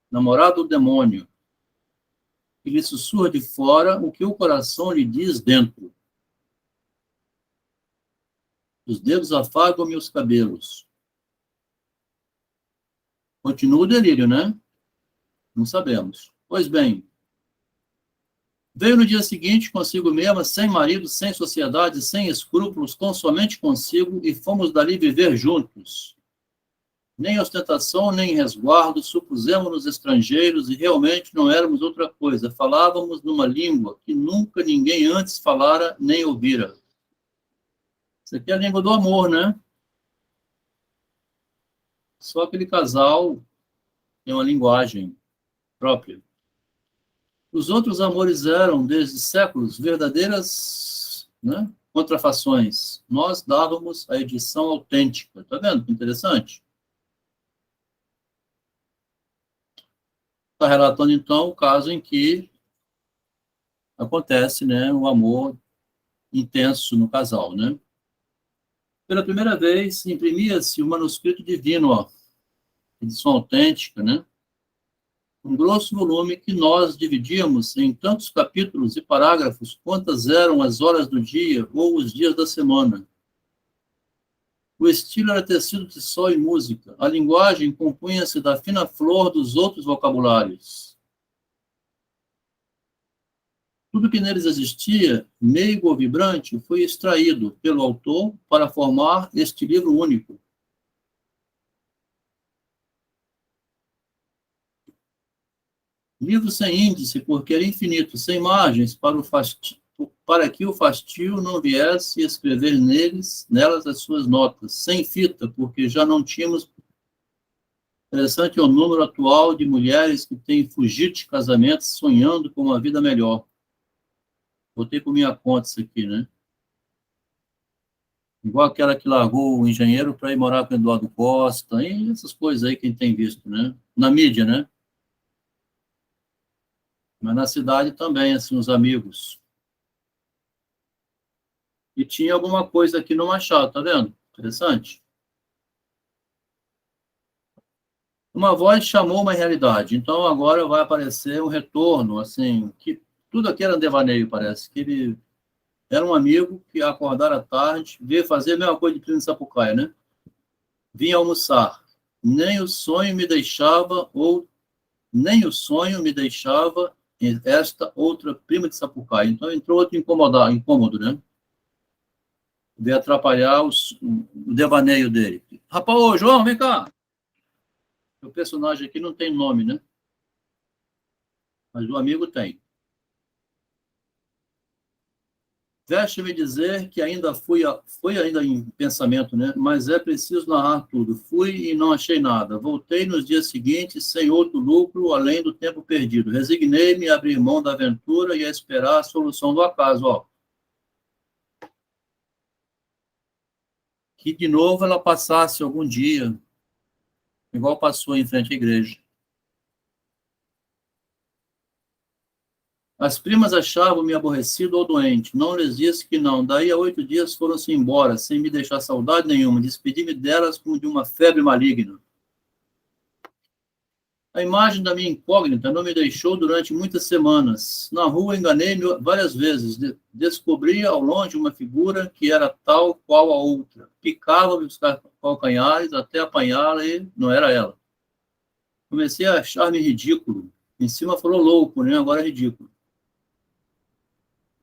namorado do demônio, e lhe sussurra de fora o que o coração lhe diz dentro. Os dedos afagam-me os cabelos. Continua o delírio, né? Não sabemos. Pois bem, veio no dia seguinte consigo mesma, sem marido, sem sociedade, sem escrúpulos, com somente consigo, e fomos dali viver juntos. Nem ostentação, nem resguardo, supusemos-nos estrangeiros e realmente não éramos outra coisa. Falávamos numa língua que nunca ninguém antes falara nem ouvira. Isso aqui é a língua do amor, né? Só aquele casal tem uma linguagem própria. Os outros amores eram, desde séculos, verdadeiras, né, contrafações. Nós dávamos a edição autêntica. Está vendo que interessante? Está relatando, então, o caso em que acontece, né, um amor intenso no casal, né? Pela primeira vez, imprimia-se o manuscrito divino, ó, edição autêntica, né? Um grosso volume que nós dividíamos em tantos capítulos e parágrafos quantas eram as horas do dia ou os dias da semana. O estilo era tecido de sol e música. A linguagem compunha-se da fina flor dos outros vocabulários. Tudo que neles existia, meigo ou vibrante, foi extraído pelo autor para formar este livro único. Livro sem índice, porque era infinito, sem margens, para que o fastio não viesse escrever nelas as suas notas, sem fita, porque já não tínhamos. Interessante é o número atual de mulheres que têm fugido de casamentos sonhando com uma vida melhor. Botei por minha conta isso aqui, né? Igual aquela que largou o engenheiro para ir morar com o Eduardo Costa, e essas coisas aí que a gente tem visto, né? Na mídia, né? Mas na cidade também, assim, os amigos. E tinha alguma coisa aqui no Machado, tá vendo? Interessante. Uma voz chamou uma realidade. Então agora vai aparecer um retorno, assim, que tudo aqui era um devaneio, parece. Que ele era um amigo que ia acordar à tarde, veio fazer a mesma coisa de Plínio de Sapucaia, né? Vinha almoçar. Nem o sonho me deixava, esta outra prima de Sapucaia. Então entrou outro incômodo, né? Veio atrapalhar o devaneio dele. Rapaz, ô, João, vem cá. O personagem aqui não tem nome, né? mas o amigo tem. Veste-me dizer que ainda foi ainda em pensamento, né? Mas é preciso narrar tudo. Fui e não achei nada. Voltei nos dias seguintes sem outro lucro além do tempo perdido. Resignei-me a abrir mão da aventura e a esperar a solução do acaso. Ó. Que de novo ela passasse algum dia, igual passou em frente à igreja. As primas achavam-me aborrecido ou doente. Não lhes disse que não. Daí a 8 dias foram-se embora, sem me deixar saudade nenhuma. Despedi-me delas como de uma febre maligna. A imagem da minha incógnita não me deixou durante muitas semanas. Na rua enganei-me várias vezes. Descobri ao longe uma figura que era tal qual a outra. Picava-me os calcanhares até apanhá-la e não era ela. Comecei a achar-me ridículo. Em cima falou louco, né? Agora é ridículo.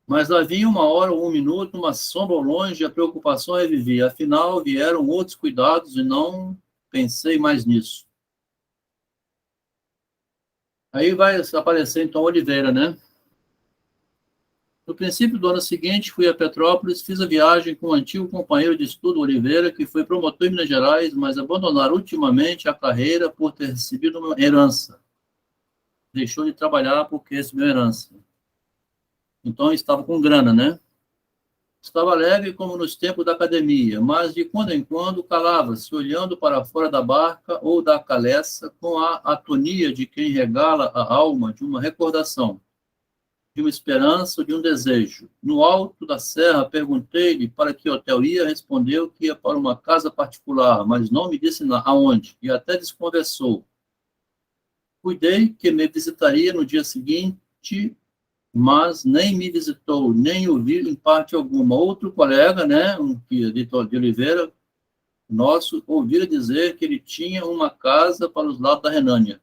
Mas lá vinha uma hora ou um minuto, uma sombra ao longe, e a preocupação revivia. Afinal, vieram outros cuidados e não pensei mais nisso. Aí vai aparecer, então, Oliveira, né? No princípio do ano seguinte, fui a Petrópolis, fiz a viagem com o antigo companheiro de estudo, Oliveira, que foi promotor em Minas Gerais, mas abandonaram ultimamente a carreira por ter recebido uma herança. Deixou de trabalhar porque recebeu herança. Então, estava com grana, né? Estava leve como nos tempos da academia, mas de quando em quando calava-se, olhando para fora da barca ou da caleça, com a atonia de quem regala a alma de uma recordação, de uma esperança, de um desejo. No alto da serra, perguntei-lhe para que hotel ia, respondeu que ia para uma casa particular, mas não me disse aonde, e até desconversou. Cuidei que me visitaria no dia seguinte, mas nem me visitou, nem ouvi em parte alguma. Outro colega, né, de Oliveira, nosso, ouvira dizer que ele tinha uma casa para os lados da Renânia.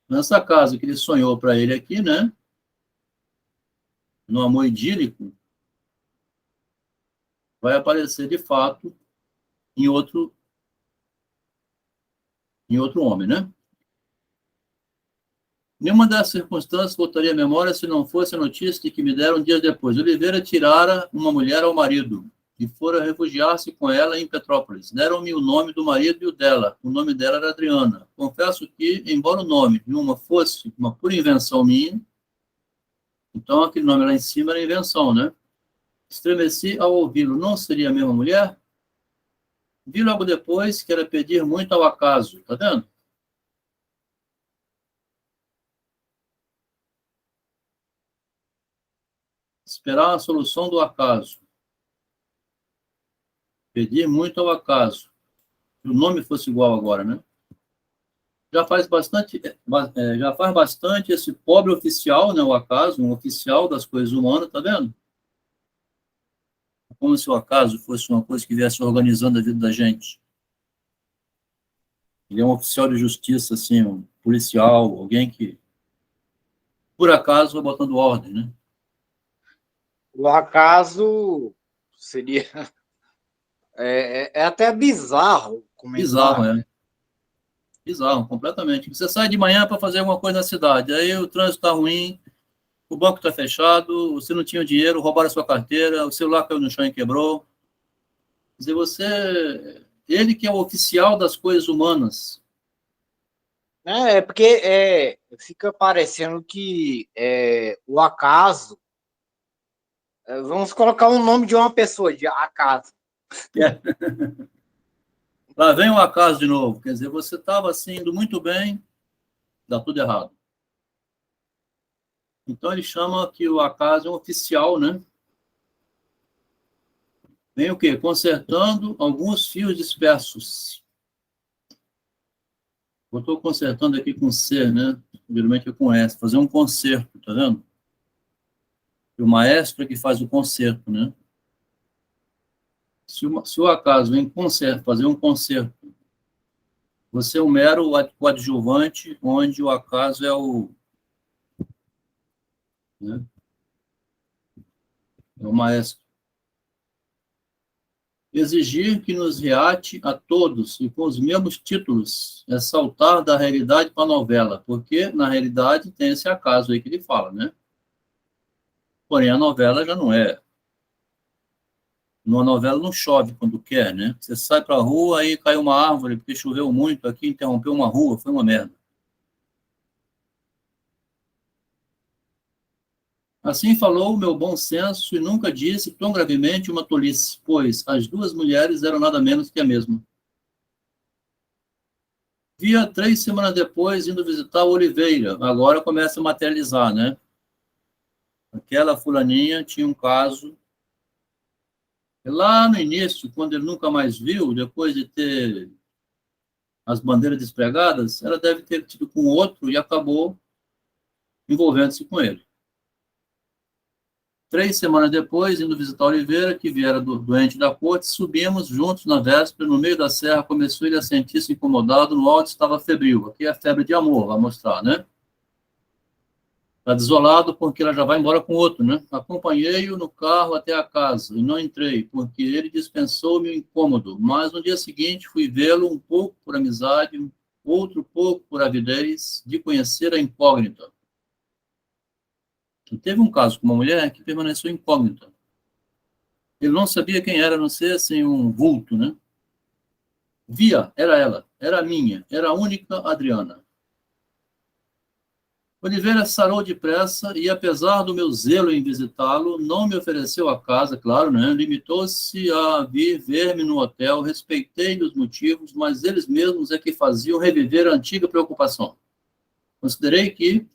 Nessa casa que ele sonhou para ele aqui, né, no amor idílico, vai aparecer de fato em outro homem, né? Nenhuma dessas circunstâncias voltaria à memória se não fosse a notícia de que me deram dias depois. Oliveira tirara uma mulher ao marido e fora refugiar-se com ela em Petrópolis. Deram-me o nome do marido e o dela. O nome dela era Adriana. Confesso que, embora o nome de uma fosse uma pura invenção minha, então aquele nome lá em cima era invenção, né? Estremeci ao ouvi-lo. Não seria a mesma mulher? Vi logo depois que era pedir muito ao acaso. Tá vendo? Esperar a solução do acaso. Pedir muito ao acaso. Se o nome fosse igual agora, né? Já faz bastante esse pobre oficial, né, o acaso, um oficial das coisas humanas, tá vendo? Como se o acaso fosse uma coisa que viesse organizando a vida da gente. Ele é um oficial de justiça, assim, um policial, alguém que, por acaso, vai botando ordem, né? O acaso seria... É até bizarro comentar. Bizarro, é. Bizarro, completamente. Você sai de manhã para fazer alguma coisa na cidade, aí o trânsito está ruim, o banco está fechado, você não tinha dinheiro, roubaram a sua carteira, o celular caiu no chão e quebrou. Quer dizer, ele que é o oficial das coisas humanas. Porque fica parecendo que o acaso... vamos colocar o nome de uma pessoa, de acaso. Lá vem o acaso de novo. Quer dizer, você estava assim, indo muito bem, dá tudo errado. Então ele chama que o acaso é um oficial, né? Vem o quê? Consertando alguns fios dispersos. Eu estou consertando aqui com C, né? Geralmente é com S. Fazer um concerto, tá vendo? E o maestro é que faz o concerto, né? Se o acaso vem fazer um concerto, você é um mero coadjuvante, onde o acaso é o... né? É o maestro. exigir que nos reate a todos e com os mesmos títulos, é saltar da realidade para a novela, porque, na realidade, tem esse acaso aí que ele fala, né? Porém, a novela já não é. Numa novela não chove quando quer, né? Você sai para a rua, aí cai uma árvore, porque choveu muito aqui, interrompeu uma rua, foi uma merda. Assim falou o meu bom senso e nunca disse tão gravemente uma tolice, pois as duas mulheres eram nada menos que a mesma. Via 3 semanas depois indo visitar o Oliveira. Agora começa a materializar, né? Aquela fulaninha tinha um caso. Lá no início, quando ele nunca mais viu, depois de ter as bandeiras despregadas, ela deve ter tido com outro e acabou envolvendo-se com ele. 3 semanas depois, indo visitar Oliveira, que viera doente da corte, subimos juntos na véspera, no meio da serra, começou ele a sentir-se incomodado, no alto estava febril. Aqui é a febre de amor, vai mostrar, né? Está desolado porque ela já vai embora com outro, né? Acompanhei-o no carro até a casa e não entrei, porque ele dispensou-me o incômodo. Mas no dia seguinte fui vê-lo um pouco por amizade, outro pouco por avidez de conhecer a incógnita. E teve um caso com uma mulher que permaneceu incógnita. Ele não sabia quem era, a não ser assim, um vulto, né? Via, era ela, era minha, era a única Adriana. Oliveira sarou depressa e, apesar do meu zelo em visitá-lo, não me ofereceu a casa, claro, né? Limitou-se a vir ver-me no hotel, respeitei os motivos, mas eles mesmos é que faziam reviver a antiga preocupação. Considerei que,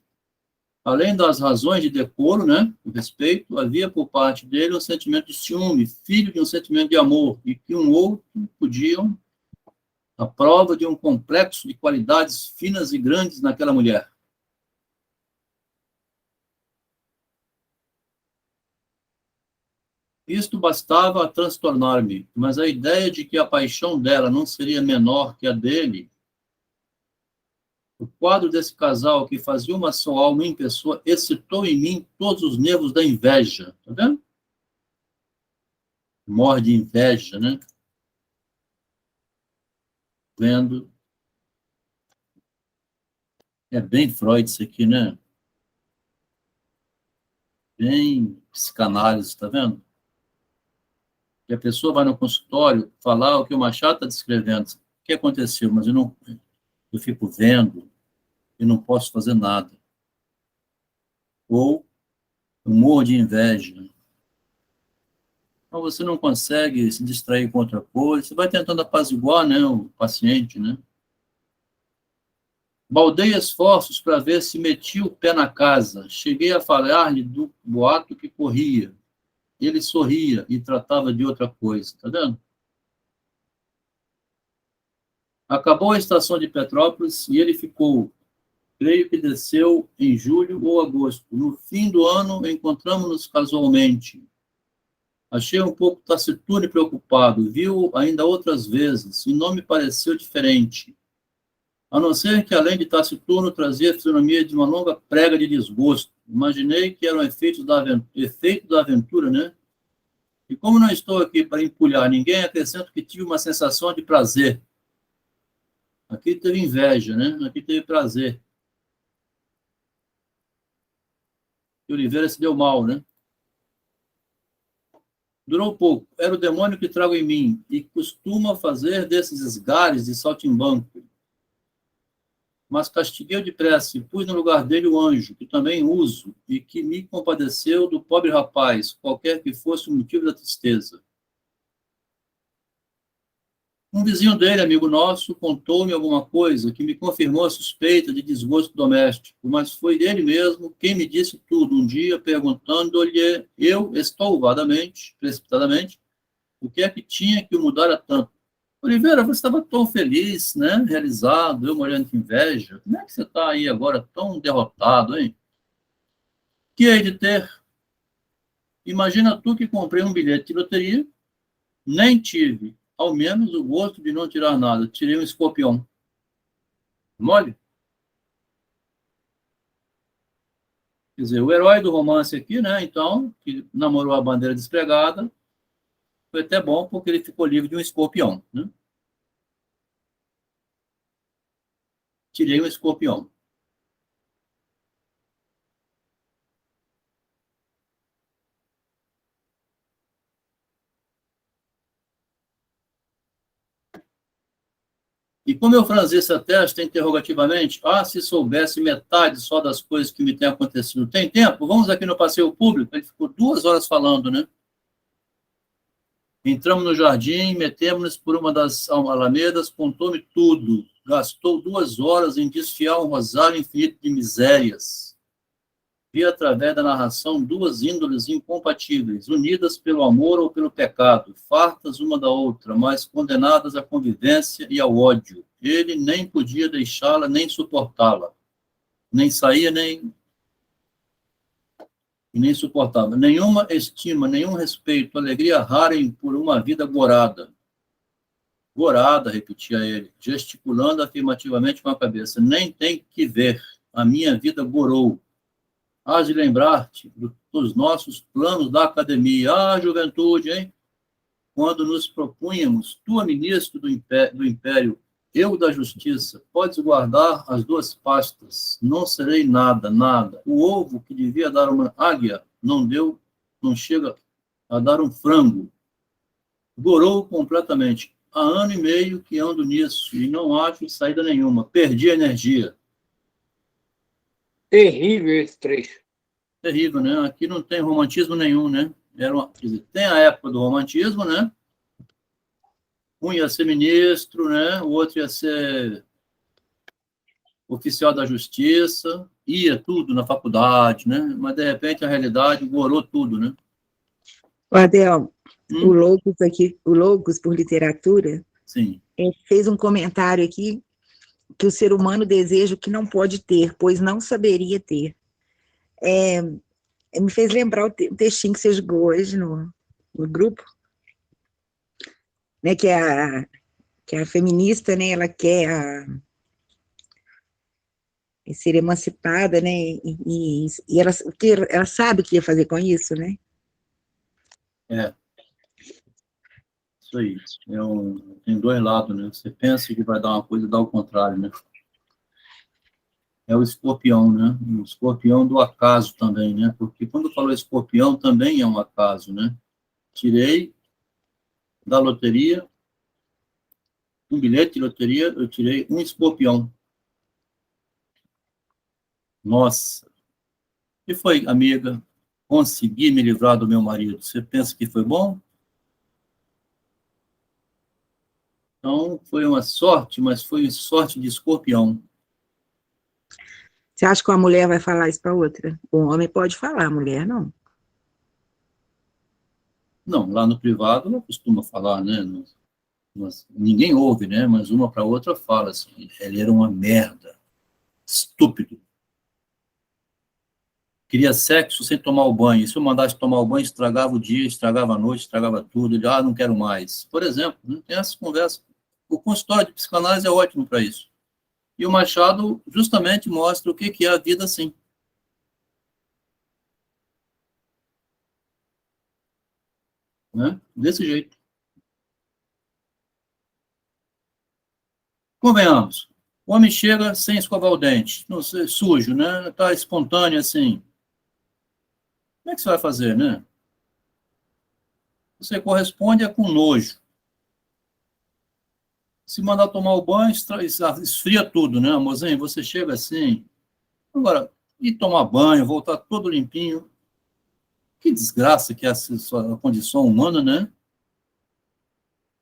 além das razões de decoro, né, o respeito, havia por parte dele um sentimento de ciúme, filho de um sentimento de amor, e que um outro podiam, a prova de um complexo de qualidades finas e grandes naquela mulher. Isto bastava a transtornar-me, mas a ideia de que a paixão dela não seria menor que a dele, o quadro desse casal que fazia uma só alma em pessoa, excitou em mim todos os nervos da inveja. Tá vendo? Morre de inveja, né? Vendo. É bem Freud isso aqui, né? Bem psicanálise, tá vendo? E a pessoa vai no consultório falar o que o Machado está descrevendo. O que aconteceu? Mas eu fico vendo e não posso fazer nada. Ou eu morro de inveja. Então você não consegue se distrair com outra coisa. Você vai tentando apaziguar, né, o paciente, né? Baldei esforços para ver se metia o pé na casa. Cheguei a falar-lhe do boato que corria. Ele sorria e tratava de outra coisa. Tá vendo? Acabou a estação de Petrópolis e ele ficou. Creio que desceu em julho ou agosto. No fim do ano, encontramos-nos casualmente. Achei um pouco taciturno e preocupado. Viu ainda outras vezes e não me pareceu diferente. A não ser que, além de taciturno, trazia a fisionomia de uma longa prega de desgosto. Imaginei que era um efeito da aventura, né? E como não estou aqui para empulhar ninguém, acrescento que tive uma sensação de prazer. Aqui teve inveja, né? Aqui teve prazer. E Oliveira se deu mal, né? Durou pouco. Era o demônio que trago em mim e costuma fazer desses esgares de saltimbanco. Mas castiguei depressa e pus no lugar dele o anjo, que também uso, e que me compadeceu do pobre rapaz, qualquer que fosse o motivo da tristeza. Um vizinho dele, amigo nosso, contou-me alguma coisa que me confirmou a suspeita de desgosto doméstico, mas foi ele mesmo quem me disse tudo um dia, perguntando-lhe, eu, estouvadamente, precipitadamente, o que é que tinha que o mudar a tanto. Oliveira, você estava tão feliz, né? Realizado, eu morrendo de inveja. Como é que você está aí agora tão derrotado, hein? Que hei de ter? Imagina tu que comprei um bilhete de loteria, nem tive, ao menos, o gosto de não tirar nada. Tirei um escorpião. Mole? Quer dizer, o herói do romance aqui, né? Então, que namorou a bandeira despregada, Foi até bom, porque ele ficou livre de um escorpião, né? Tirei o escorpião. E como eu franzi essa testa interrogativamente, se soubesse metade só das coisas que me têm acontecido. Tem tempo? Vamos aqui no passeio público. Ele ficou 2 horas falando, né? Entramos no jardim, metemos-nos por uma das alamedas, contou-me tudo. Gastou 2 horas em desfiar um rosário infinito de misérias. Vi através da narração 2 índoles incompatíveis, unidas pelo amor ou pelo pecado, fartas uma da outra, mas condenadas à convivência e ao ódio. Ele nem podia deixá-la, nem suportá-la. Nem saía, nem suportava. Nenhuma estima, nenhum respeito, alegria rara por uma vida gorada. Gorada, repetia ele, gesticulando afirmativamente com a cabeça. Nem tem que ver. A minha vida gorou. Hás de lembrar-te dos nossos planos da academia. Juventude, hein? Quando nos propunhamos, tu, ministro do Império, eu da Justiça, podes guardar as 2 pastas. Não serei nada, nada. O ovo que devia dar uma águia não chega a dar um frango. Gorou completamente. Há 1 ano e meio que ando nisso e não acho saída nenhuma. Perdi a energia. Terrível esse trecho. Terrível, né? Aqui não tem romantismo nenhum, né? Tem a época do romantismo, né? Um ia ser ministro, né? O outro ia ser oficial da justiça, ia tudo na faculdade, né? Mas, de repente, a realidade gorou tudo, né? Adel, o Logos aqui, o Logos por Literatura, sim, fez um comentário aqui que o ser humano deseja o que não pode ter, pois não saberia ter. Me fez lembrar o textinho que você jogou hoje no grupo, né, que a feminista, né, ela quer ser emancipada, né, e ela sabe o que ia fazer com isso, né? Isso aí. Tem 2 lados, né? Você pensa que vai dar uma coisa e dá o contrário, né? É o escorpião, né? O escorpião do acaso também, né? Porque quando falou escorpião, também é um acaso, né? Tirei da loteria, um bilhete de loteria, eu tirei um escorpião. Nossa! E foi, amiga, consegui me livrar do meu marido. Você pensa que foi bom? Então, foi uma sorte, mas foi sorte de escorpião. Você acha que uma mulher vai falar isso para outra? O homem pode falar, a mulher não. Não, lá no privado não costuma falar, né? Ninguém ouve, né? Mas uma para outra fala assim, ele era uma merda, estúpido. Queria sexo sem tomar o banho. E se eu mandasse tomar o banho, estragava o dia, estragava a noite, estragava tudo. Ele, não quero mais. Por exemplo, né? Tem essa conversa. O consultório de psicanálise é ótimo para isso. E o Machado justamente mostra o que é a vida assim. Né? Desse jeito. Convenhamos. O homem chega sem escovar o dente, não sei, sujo, né? Está espontâneo assim. Como é que você vai fazer, né? Você corresponde com nojo. Se mandar tomar o banho, esfria tudo, né, mozinho? Você chega assim. Agora, ir tomar banho, voltar todo limpinho. Que desgraça que é a condição humana, né?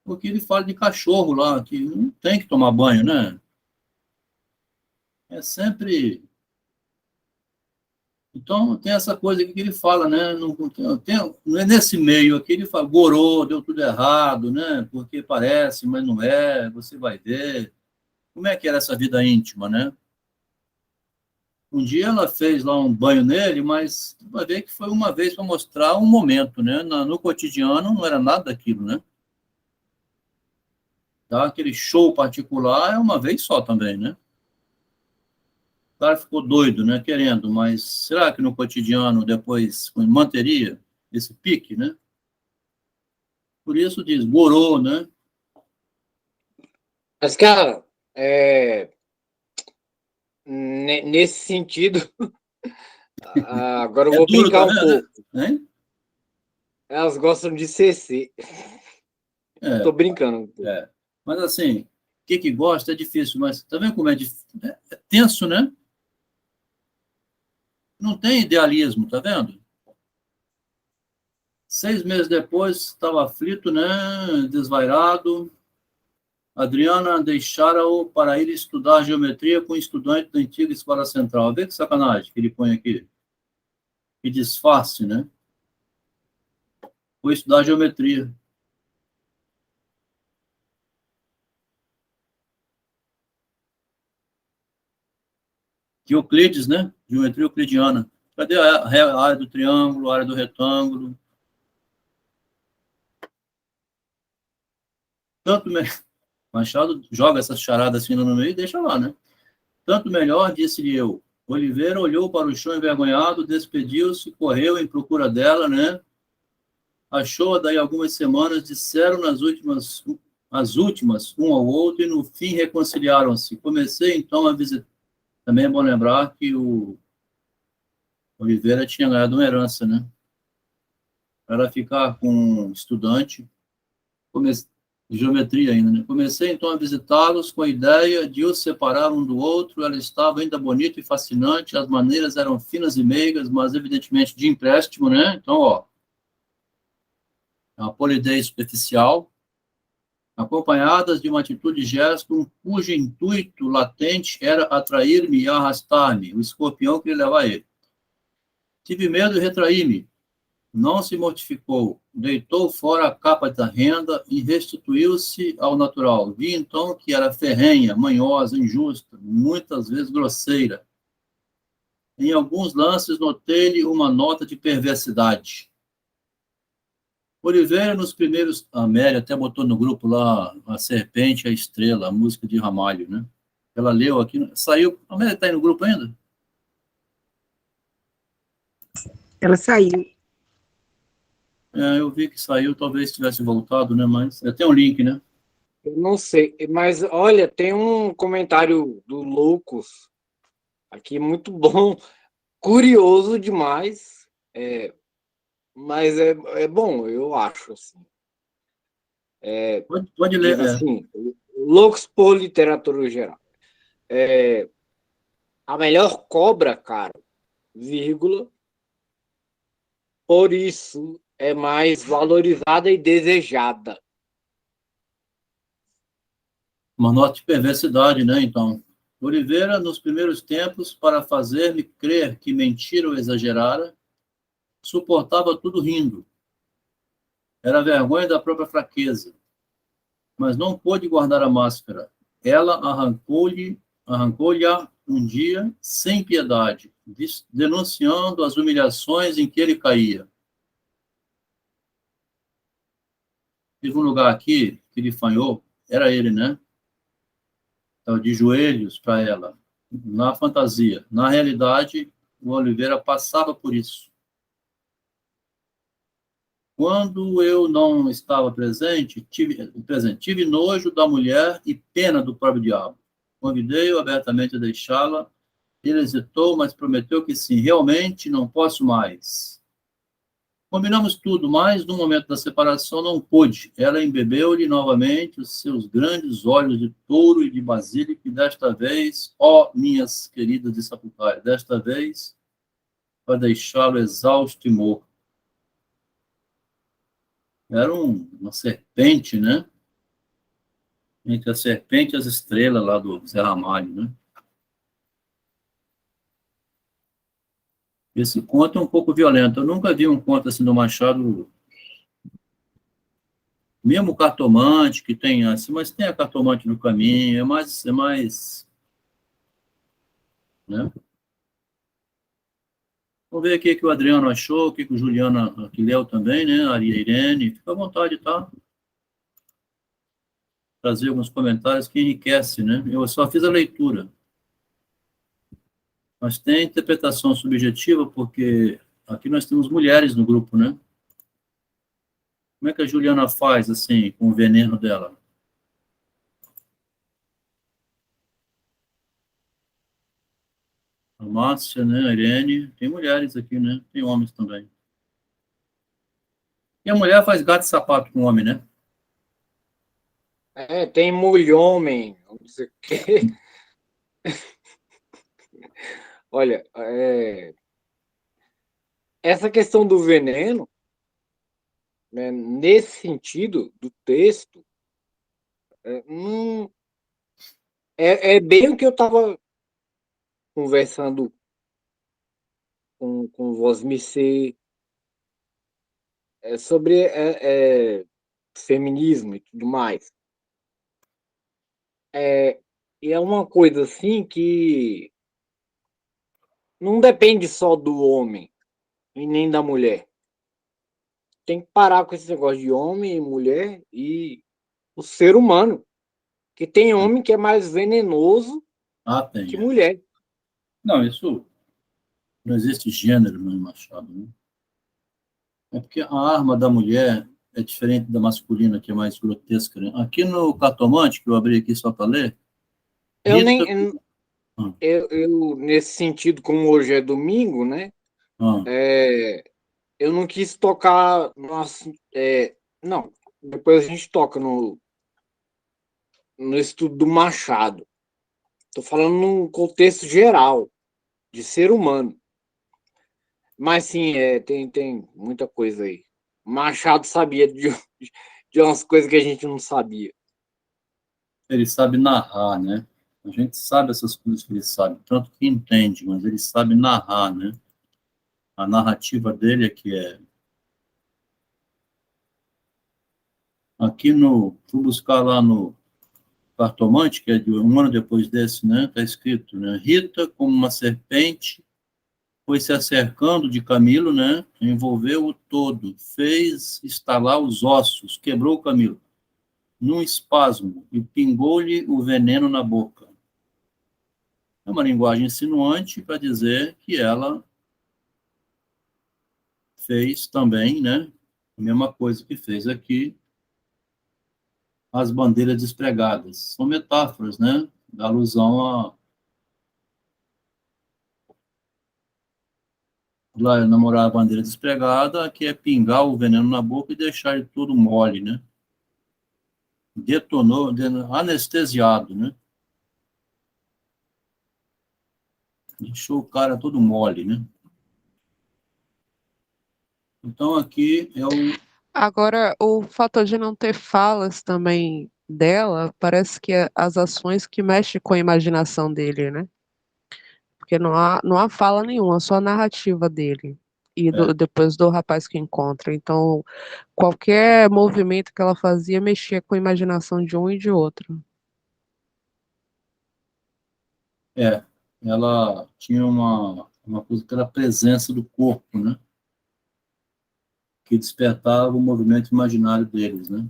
Porque ele fala de cachorro lá, que não tem que tomar banho, né? É sempre. Então, tem essa coisa aqui que ele fala, né? Não é nesse meio aqui, ele fala, gorou, deu tudo errado, né? Porque parece, mas não é, você vai ver. Como é que era essa vida íntima, né? Um dia ela fez lá um banho nele, mas vai ver que foi uma vez para mostrar um momento, né? No cotidiano não era nada daquilo, né? Tá? Aquele show particular é uma vez só também, né? O cara ficou doido, né? Querendo, mas será que no cotidiano depois manteria esse pique, né? Por isso diz gorô, né? Mas, cara, nesse sentido, agora eu É vou duro, tá brincar um vendo? pouco. Hein? Elas gostam de CC. Tô É, brincando um pouco. é. Mas assim, o que gosta é difícil, mas tá vendo como é tenso, né? Não tem idealismo, tá vendo? 6 meses depois, estava aflito, né? Desvairado. Adriana deixara-o para ir estudar geometria com estudante da antiga escola central. Vê que sacanagem que ele põe aqui. Que disfarce, né? Foi estudar geometria. De Euclides, né? Geometria euclidiana. Cadê a área do triângulo, a área do retângulo? Tanto Machado joga essa charada assim no meio e deixa lá, né? Tanto melhor, disse-lhe eu. Oliveira olhou para o chão envergonhado, despediu-se, correu em procura dela, né? Achou-a daí algumas semanas, disseram as últimas, um ao outro, e no fim reconciliaram-se. Comecei então a visitar. Também é bom lembrar que o Oliveira tinha ganhado uma herança, né? Para ficar com um estudante de geometria ainda, né? Comecei então a visitá-los com a ideia de os separar um do outro. Ela estava ainda bonita e fascinante, as maneiras eram finas e meigas, mas evidentemente de empréstimo, né? Então, ó, a polidez superficial, acompanhadas de uma atitude de gesto cujo intuito latente era atrair-me e arrastar-me, o escorpião queria levar ele. Tive medo e retraí-me. Não se mortificou, deitou fora a capa da renda e restituiu-se ao natural. Vi então que era ferrenha, manhosa, injusta, muitas vezes grosseira. Em alguns lances notei-lhe uma nota de perversidade. Oliveira, nos primeiros. A Mary até botou no grupo lá A Serpente e a Estrela, a música de Ramalho, né? Ela leu aqui. Saiu. A Mary está aí no grupo ainda? Ela saiu. Eu vi que saiu, talvez tivesse voltado, né? Mas tem um link, né? Eu não sei, mas olha, tem um comentário do Loucos aqui muito bom, curioso demais, mas é bom, eu acho. Assim. Pode ler. Diz assim, Loucos por literatura geral. A melhor cobra, cara, vírgula, por isso é mais valorizada e desejada. Uma nota de perversidade, né? Então, Oliveira, nos primeiros tempos, para fazer-me crer que mentira ou exagerara, suportava tudo rindo. Era vergonha da própria fraqueza. Mas não pôde guardar a máscara. Ela arrancou-lhe um dia sem piedade, denunciando as humilhações em que ele caía. Teve um lugar aqui que ele fanhou, era ele, né? Estava de joelhos para ela, na fantasia. Na realidade, o Oliveira passava por isso. Quando eu não estava presente, tive nojo da mulher e pena do próprio diabo. Convidei-o abertamente a deixá-la. Ele hesitou, mas prometeu que sim, realmente não posso mais. Combinamos tudo, mas no momento da separação não pôde. Ela embebeu-lhe novamente os seus grandes olhos de touro e de basílico, e desta vez, ó minhas queridas de Sapucaia, desta vez, para deixá-lo exausto e morto. Era uma serpente, né? Entre a serpente e as estrelas lá do Zé Ramalho, né? Esse conto é um pouco violento. Eu nunca vi um conto assim do Machado, mesmo cartomante, que tem assim, mas tem a cartomante no caminho, é mais, né? Vamos ver o que o Adriano achou, o que o Juliana que leu também, né? A Irene, fica à vontade, tá? Trazer alguns comentários que enriquece, né? Eu só fiz a leitura. Mas tem interpretação subjetiva, porque aqui nós temos mulheres no grupo, né? Como é que a Juliana faz, assim, com o veneno dela? A Márcia, né? A Irene. Tem mulheres aqui, né? Tem homens também. E a mulher faz gato e sapato com o homem, né? Tem mulher-homem, não sei o quê. Olha, essa questão do veneno, né, nesse sentido do texto, não, bem o que eu estava conversando com o Vosmicê, sobre feminismo e tudo mais. E é uma coisa assim que não depende só do homem e nem da mulher. Tem que parar com esse negócio de homem e mulher e o ser humano. Que tem homem que é mais venenoso Tem. que mulher. Não, isso não existe gênero no Machado, né? É porque a arma da mulher é diferente da masculina, que é mais grotesca, né? Aqui no Cartomante, que eu abri aqui só para ler, Eu Rita... nem. Nesse sentido, como hoje é domingo, né? Eu não quis tocar não, depois a gente toca no estudo do Machado. Estou falando num contexto geral, de ser humano. Mas sim, tem muita coisa aí. Machado sabia de umas coisas que a gente não sabia. Ele sabe narrar, né? A gente sabe essas coisas que ele sabe, tanto que entende, mas ele sabe narrar, né? A narrativa dele é que é... Aqui no... Fui buscar lá no Cartomante, que é de um ano depois desse, né? Está escrito, né? Rita, como uma serpente, foi se acercando de Camilo, né? Envolveu-o todo, fez estalar os ossos, quebrou o Camilo num espasmo e pingou-lhe o veneno na boca. É uma linguagem insinuante para dizer que ela fez também, né? A mesma coisa que fez aqui as bandeiras despregadas. São metáforas, né? Da alusão a lá namorar a bandeira despregada, que é pingar o veneno na boca e deixar ele todo mole, né? Detonou, anestesiado, né? Deixou o cara todo mole, né? Então, aqui é o... Agora, o fator de não ter falas também dela, parece que é as ações que mexem com a imaginação dele, né? Porque não há fala nenhuma, só a narrativa dele. E depois do rapaz que encontra. Então, qualquer movimento que ela fazia mexia com a imaginação de um e de outro. Ela tinha uma coisa que era a presença do corpo, né? Que despertava o movimento imaginário deles, né?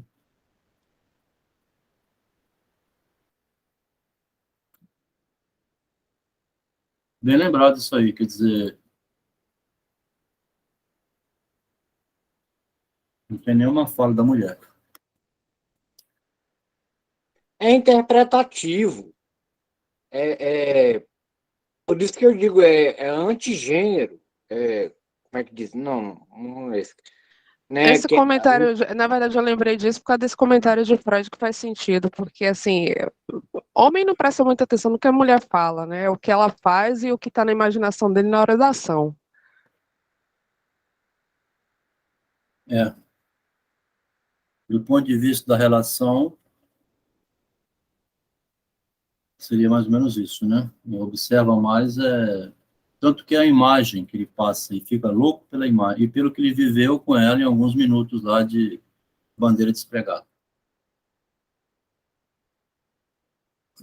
Bem lembrado isso aí, quer dizer, não tem nenhuma fala da mulher. É interpretativo. Por isso que eu digo, é antigênero. Como é que diz? Não é esse. Né? Esse comentário, na verdade, eu lembrei disso por causa desse comentário de Freud que faz sentido, porque, assim, homem não presta muita atenção no que a mulher fala, né? O que ela faz e o que está na imaginação dele na hora da ação. Do ponto de vista da relação, seria mais ou menos isso, né? Observa mais, tanto que a imagem que ele passa e fica louco pela imagem, e pelo que ele viveu com ela em alguns minutos lá de bandeira despregada.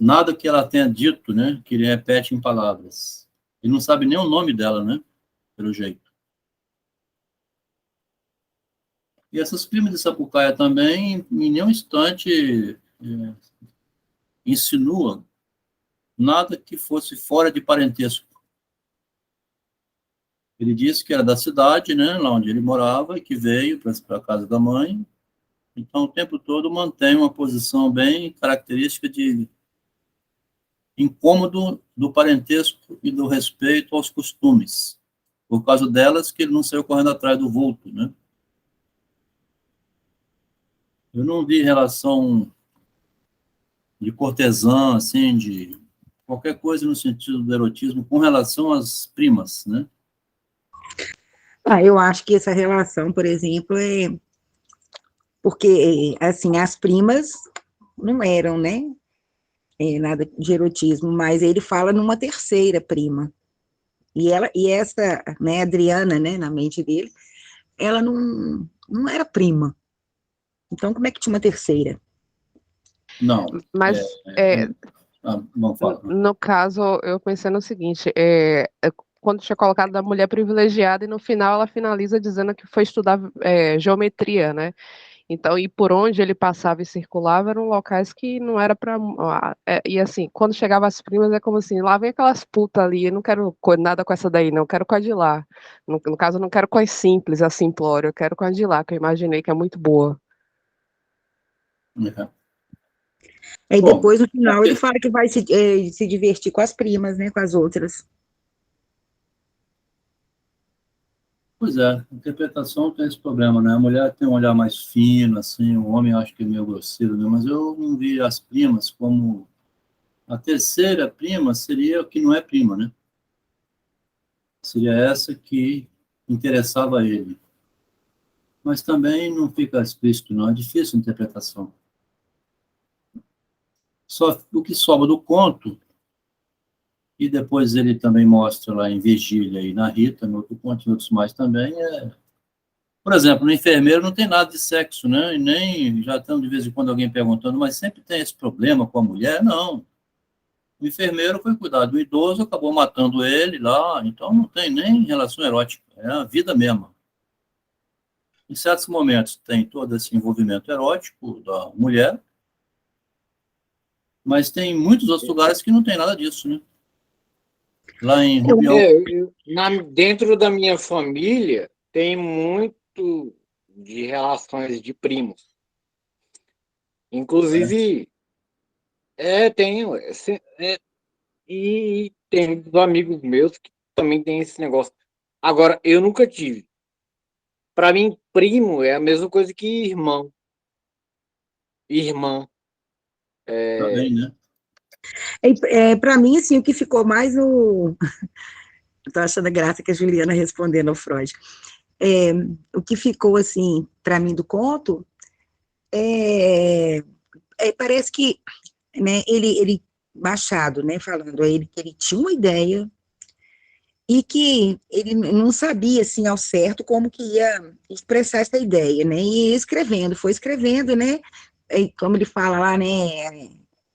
Nada que ela tenha dito, né, que ele repete em palavras. Ele não sabe nem o nome dela, né, pelo jeito. E essas primas de Sapucaia também, em nenhum instante, insinuam nada que fosse fora de parentesco. Ele disse que era da cidade, né, lá onde ele morava, e que veio para a casa da mãe, Então, o tempo todo mantém uma posição bem característica de incômodo do parentesco e do respeito aos costumes. Por causa delas que ele não saiu correndo atrás do vulto, né? Eu não vi relação de cortesã, assim, de qualquer coisa no sentido do erotismo com relação às primas, né? Eu acho que essa relação, por exemplo, é porque, assim, as primas não eram, né, nada de erotismo, mas ele fala numa terceira prima. E essa, né, Adriana, né, na mente dele, ela não era prima. Então, como é que tinha uma terceira? Não. Mas, Vamos falar. no caso, eu pensei no seguinte, quando tinha colocado da mulher privilegiada, e no final ela finaliza dizendo que foi estudar geometria, né? Então, e por onde ele passava e circulava eram locais que não era para. E assim, quando chegava as primas, é como assim: lá vem aquelas putas ali, eu não quero nada com essa daí, não, eu quero com a de lá. No caso, eu não quero com as simples, a simplória, eu quero com a de lá, que eu imaginei que é muito boa. Aí Bom, depois, no final, ele fala que vai se divertir com as primas, né, com as outras. pois é, a interpretação tem esse problema, né? A mulher tem um olhar mais fino, assim, o homem acho que é meio grosseiro, né? Mas eu não vi as primas como... A terceira prima seria o que não é prima, né? Seria essa que interessava a ele. Mas também não fica explícito, não. É difícil a interpretação. Só o que sobra do conto, e depois ele também mostra lá em Virgília e na Rita, no outro conto e outros mais também, por exemplo, no enfermeiro não tem nada de sexo, né? E nem, já estão de vez em quando alguém perguntando, mas sempre tem esse problema com a mulher? Não. O enfermeiro foi cuidar do idoso, acabou matando ele lá, então não tem nem relação erótica, é a vida mesma. Em certos momentos tem todo esse envolvimento erótico da mulher, mas tem muitos outros lugares que não tem nada disso, né? Lá em Rubião. Dentro da minha família, tem muito de relações de primos. Inclusive, tenho. E tem dos amigos meus que também tem esse negócio. Agora, eu nunca tive. Para mim, primo é a mesma coisa que irmão, irmã. Também, né? Para mim, assim, o que ficou mais no... Estou achando graça que a Juliana respondendo ao Freud. O que ficou, assim, para mim do conto, parece que, né, ele Machado, né, falando a ele que ele tinha uma ideia e que ele não sabia, assim, ao certo como que ia expressar essa ideia, né, e ia escrevendo, foi escrevendo, né, como ele fala lá, né,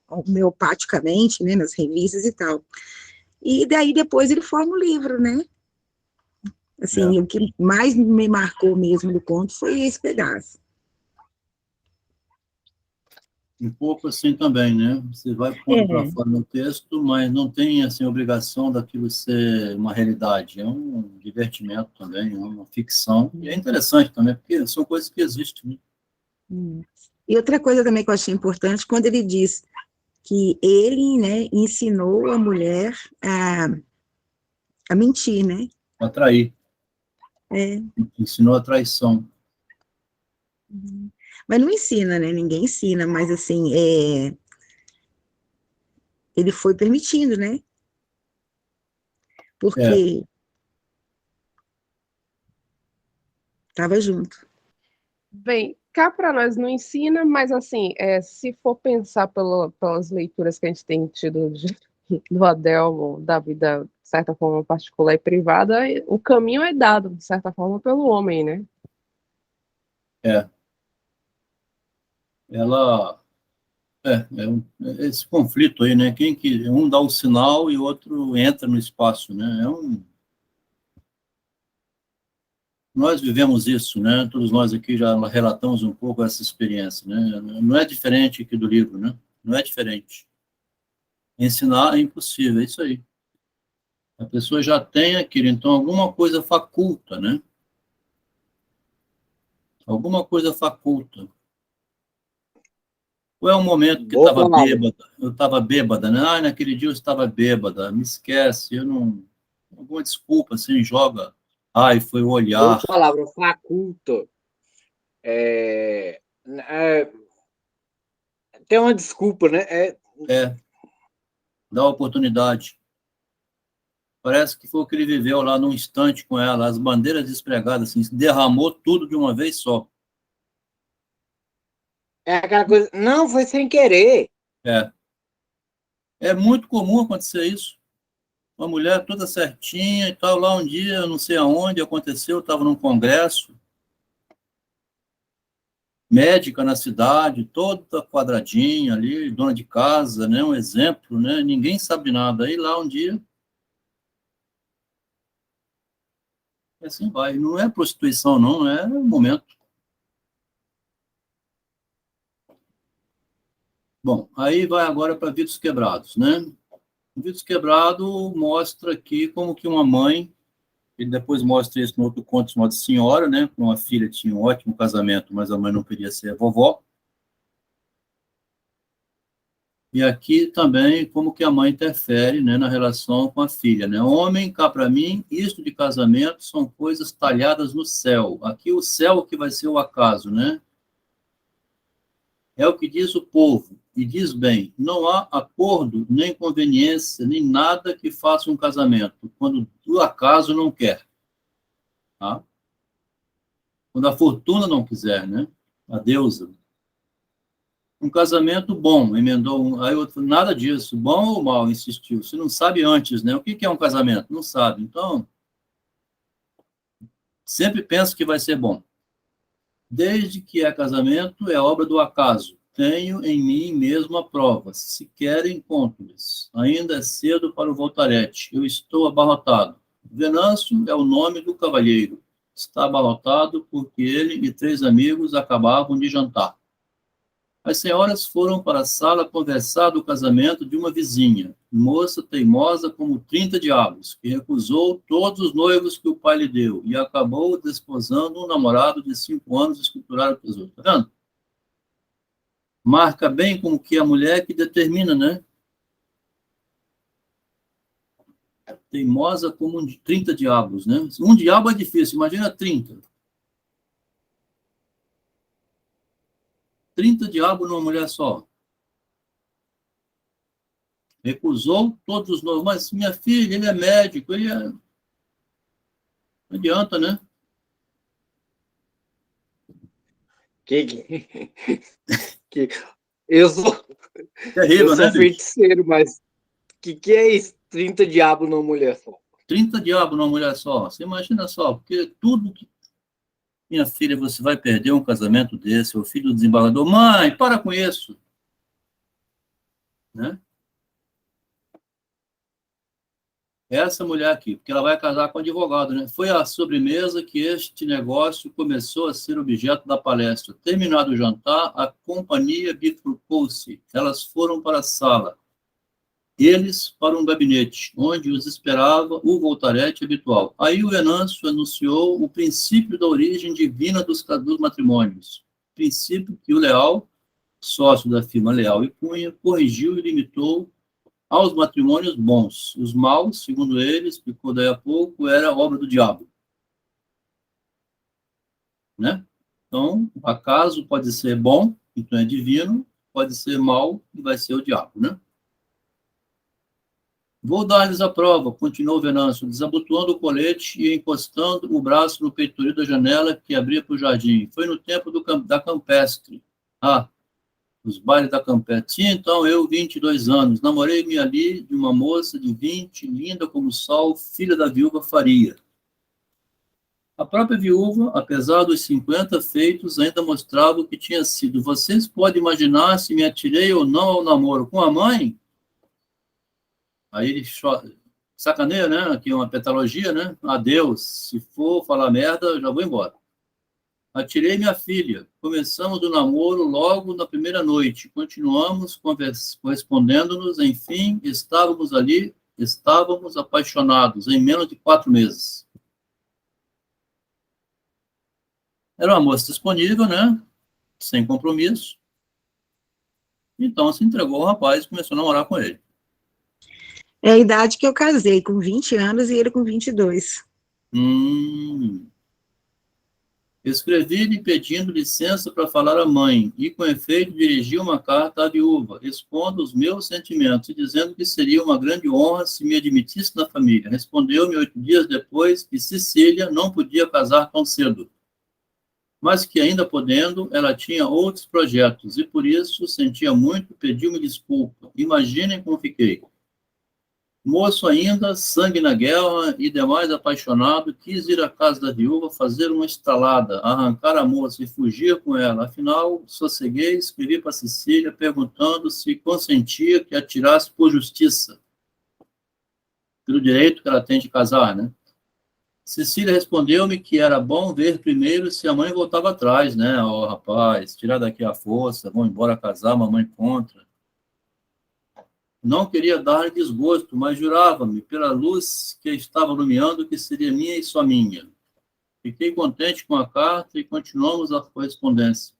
homeopaticamente, né, nas revistas e tal. E daí depois ele forma o livro, né, assim, o que mais me marcou mesmo do conto foi esse pedaço. Um pouco assim também, né? Você vai pondo para fora no texto, mas não tem assim obrigação daquilo ser uma realidade. É um divertimento também, é uma ficção. E é interessante também, porque são coisas que existem, né? E outra coisa também que eu achei importante, quando ele diz que ele, né, ensinou a mulher a mentir, né? Atrair. Ensinou a traição. Mas não ensina, né? Ninguém ensina, mas assim, ele foi permitindo, né? Porque estava junto. Bem, cá para nós não ensina, mas assim, se for pensar pelas leituras que a gente tem tido do Adelmo, da vida, de certa forma, particular e privada, o caminho é dado, de certa forma, pelo homem, né? Ela esse conflito aí, né? Quem que um dá o sinal e o outro entra no espaço, né? Nós vivemos isso, né? Todos nós aqui já relatamos um pouco essa experiência, né? Não é diferente aqui do livro, né? Não é diferente. Ensinar é impossível, é isso aí. A pessoa já tem aquilo, então alguma coisa faculta, né? Alguma coisa faculta. Ou é um momento que Boa estava palavra. bêbada, eu estava bêbada, né? Ah, naquele dia eu estava bêbada, me esquece, eu não... Alguma desculpa, assim, joga. Ai, foi o Boa olhar. palavra, faculta. É, tem uma desculpa, né? É, dá oportunidade. Parece que foi o que ele viveu lá num instante com ela, as bandeiras despregadas, assim, derramou tudo de uma vez só. é aquela coisa. Não, foi sem querer. É, é muito comum acontecer isso. Uma mulher toda certinha e tal, lá um dia, não sei aonde aconteceu, estava num congresso, médica na cidade, toda quadradinha ali, dona de casa, né, um exemplo, né, ninguém sabe nada. Aí lá um dia, assim vai. Não é prostituição, não, é um momento. Bom, aí vai agora para Vidros Quebrados, né? O Vidros Quebrado mostra aqui como que uma mãe, e depois mostra isso no outro conto chamado Senhora, né? Uma filha tinha um ótimo casamento, mas a mãe não queria ser a vovó. E aqui também como que a mãe interfere, né, na relação com a filha, né? Homem, cá para mim, isto de casamento são coisas talhadas no céu. Aqui o céu que vai ser o acaso, né? É o que diz o povo, e diz bem: não há acordo, nem conveniência, nem nada que faça um casamento, quando o acaso não quer, tá? Quando a fortuna não quiser, né? A deusa. Um casamento bom, emendou um, aí outro, nada disso, bom ou mal, insistiu. Você não sabe antes, né? O que é um casamento? Não sabe. Então, sempre pensa que vai ser bom. Desde que é casamento, é obra do acaso. Tenho em mim mesmo a prova. Se querem, conto-lhes. Ainda é cedo para o voltarete. Eu estou abarrotado. Venâncio é o nome do cavalheiro. Está abarrotado porque ele e 3 amigos acabavam de jantar. As senhoras foram para a sala conversar do casamento de uma vizinha, moça teimosa como 30 diabos, que recusou todos os noivos que o pai lhe deu e acabou desposando um namorado de 5 anos escriturar o tesouro. Tá vendo? Marca bem como que a mulher que determina, né? Teimosa como 30 diabos, né? Um diabo é difícil, imagina 30. 30 diabos numa mulher só. Recusou todos os noivos. Mas minha filha, ele é médico, ele é... Não adianta, né? Que, que, que- eu sou, eu Terrível, né, sou bicho? feiticeiro, mas que é isso? 30 diabos numa mulher só. 30 diabos numa mulher só. Você imagina só, porque tudo que. Minha filha, você vai perder um casamento desse, o filho do desembargador. Mãe, para com isso. Né? Essa mulher aqui, porque ela vai casar com um advogado, né? Foi à sobremesa que este negócio começou a ser objeto da palestra. Terminado o jantar, a companhia bifurcou-se. Elas foram para a sala. Eles para um gabinete, onde os esperava o voltarete habitual. Aí o Venâncio anunciou o princípio da origem divina dos matrimônios. Princípio que o Leal, sócio da firma Leal e Cunha, corrigiu e limitou aos matrimônios bons. Os maus, segundo ele, explicou daí a pouco, era obra do diabo. Né? Então, acaso pode ser bom, então é divino, pode ser mau e vai ser o diabo, né? Vou dar-lhes a prova, continuou Venâncio, desabotoando o colete e encostando o braço no peitoril da janela que abria para o jardim. Foi no tempo da campestre. Ah, os bailes da campestre. Tinha então eu 22 anos. Namorei-me ali de uma moça de 20, linda como o sol, filha da viúva Faria. A própria viúva, apesar dos 50 feitos, ainda mostrava o que tinha sido. Vocês podem imaginar se me atirei ou não ao namoro com a mãe? Aí ele sacaneia, né? Aqui é uma petalogia, né? Adeus. Se for falar merda, eu já vou embora. Atirei minha filha. Começamos o namoro logo na primeira noite. Continuamos correspondendo-nos. Enfim, estávamos ali, estávamos apaixonados em menos de 4 meses. Era uma moça disponível, né? Sem compromisso. Então se entregou ao rapaz e começou a namorar com ele. É a idade que eu casei, com 20 anos e ele com 22. Escrevi-lhe pedindo licença para falar à mãe e, com efeito, dirigi uma carta à viúva, expondo os meus sentimentos e dizendo que seria uma grande honra se me admitisse na família. Respondeu-me 8 dias depois que Cecília não podia casar tão cedo, mas que, ainda podendo, ela tinha outros projetos e, por isso, sentia muito, pediu-me desculpa. Imaginem como fiquei. Moço ainda, sangue na guerra e demais apaixonado, quis ir à casa da viúva fazer uma estalada, arrancar a moça e fugir com ela. Afinal, sosseguei, escrevi para Cecília, perguntando se consentia que a tirasse por justiça, pelo direito que ela tem de casar, né? Cecília respondeu-me que era bom ver primeiro se a mãe voltava atrás, né? Ó, rapaz, tirar daqui a força, vão embora casar, mamãe contra. Não queria dar desgosto, mas jurava-me, pela luz que estava iluminando, que seria minha e só minha. Fiquei contente com a carta e continuamos a correspondência.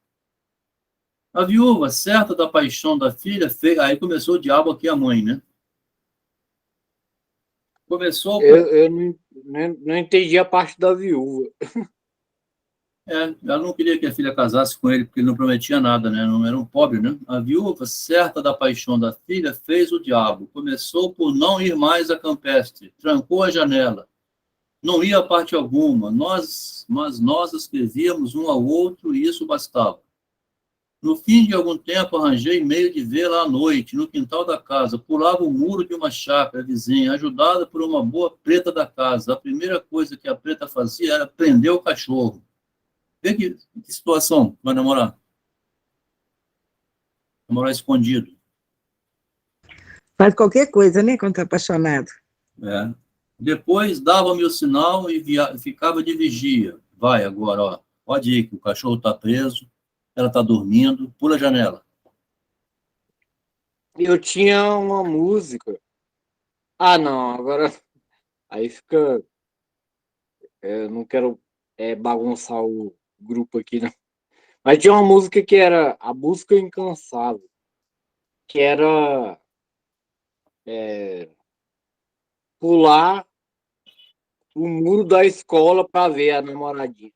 A viúva, certa da paixão da filha, aí começou o diabo aqui, a mãe, né? Começou... Eu não entendi a parte da viúva. Ela não queria que a filha casasse com ele, porque ele não prometia nada, né? Não era um pobre, né? A viúva, certa da paixão da filha, fez o diabo. Começou por não ir mais a Campestre, trancou a janela. Não ia a parte alguma, mas nós escrevíamos um ao outro e isso bastava. No fim de algum tempo, arranjei meio de vê-la à noite, no quintal da casa. Pulava o muro de uma chácara vizinha, ajudada por uma boa preta da casa. A primeira coisa que a preta fazia era prender o cachorro. Vê que situação vai namorar. Namorar escondido. Faz qualquer coisa, né, quando tá apaixonado. Depois dava-me o sinal e ficava de vigia. Vai agora, ó. Pode ir, que o cachorro está preso, ela está dormindo, pula a janela. Eu tinha uma música. Ah, não, agora. Aí fica. Eu não quero bagunçar o grupo aqui, não. Mas tinha uma música que era A Busca Incansável, que era pular o muro da escola para ver a namoradinha.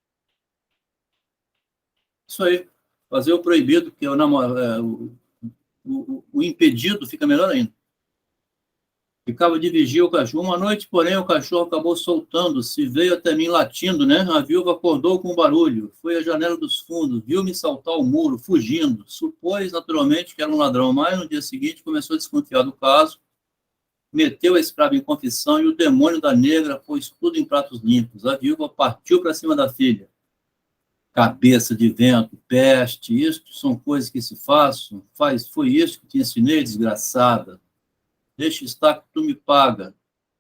Isso aí. Fazer o proibido, que é o impedido fica melhor ainda. Ficava de vigia o cachorro. Uma noite, porém, o cachorro acabou soltando-se, veio até mim latindo, né? A viúva acordou com um barulho, foi à janela dos fundos, viu-me saltar o muro, fugindo. Supôs, naturalmente, que era um ladrão, mas no dia seguinte começou a desconfiar do caso, meteu a escrava em confissão e o demônio da negra pôs tudo em pratos limpos. A viúva partiu para cima da filha. Cabeça de vento, peste, isto são coisas que se façam. Foi isso que te ensinei, desgraçada. Deixa estar que tu me paga.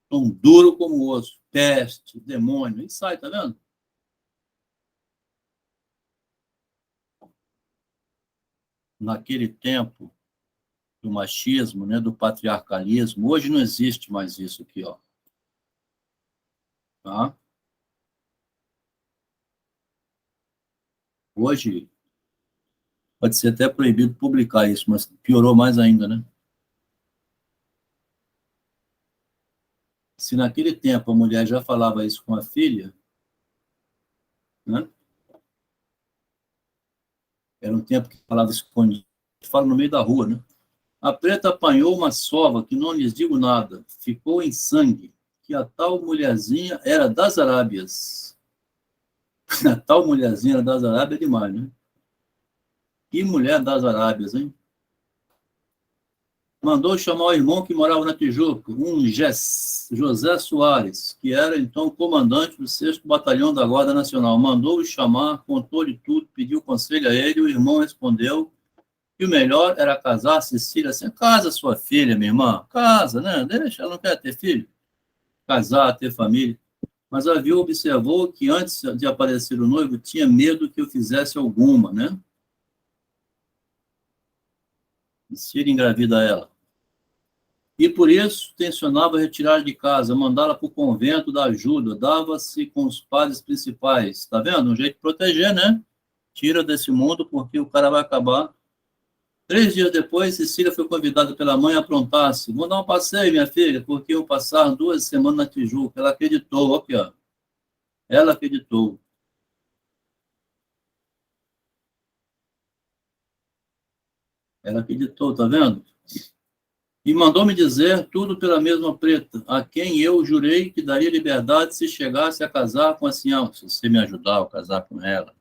Tão duro como osso. Peste, demônio. E sai, tá vendo? Naquele tempo do machismo, né, do patriarcalismo, hoje não existe mais isso aqui, ó. Tá? Hoje pode ser até proibido publicar isso, mas piorou mais ainda, né? Se naquele tempo a mulher já falava isso com a filha, né? Era um tempo que falava escondido, fala no meio da rua, né? A preta apanhou uma sova, que não lhes digo nada, ficou em sangue, que a tal mulherzinha era das Arábias. A tal mulherzinha era das Arábias é demais, né? Que mulher das Arábias, hein? Mandou chamar o irmão que morava na Tijuca, um José Soares, que era então comandante do 6º Batalhão da Guarda Nacional. Mandou-o chamar, contou-lhe tudo, pediu conselho a ele, o irmão respondeu que o melhor era casar a Cecília assim. Casa sua filha, minha irmã, casa, né? Deixa, ela não quer ter filho. Casar, ter família. Mas a viúva observou que antes de aparecer o noivo, tinha medo que eu fizesse alguma, né? Cecília engravida ela. E por isso tensionava retirar de casa, mandá-la para o convento da ajuda, dava-se com os padres principais. Está vendo? Um jeito de proteger, né? Tira desse mundo, porque o cara vai acabar 3 dias depois, Cecília foi convidada pela mãe a aprontar-se. Vou dar um passeio, minha filha, porque iam passar 2 semanas na Tijuca. Ela acreditou, aqui, ó. Ela acreditou. Ela acreditou, tá vendo? E mandou-me dizer tudo pela mesma preta, a quem eu jurei que daria liberdade se chegasse a casar com a senhora. Se você me ajudar a casar com ela,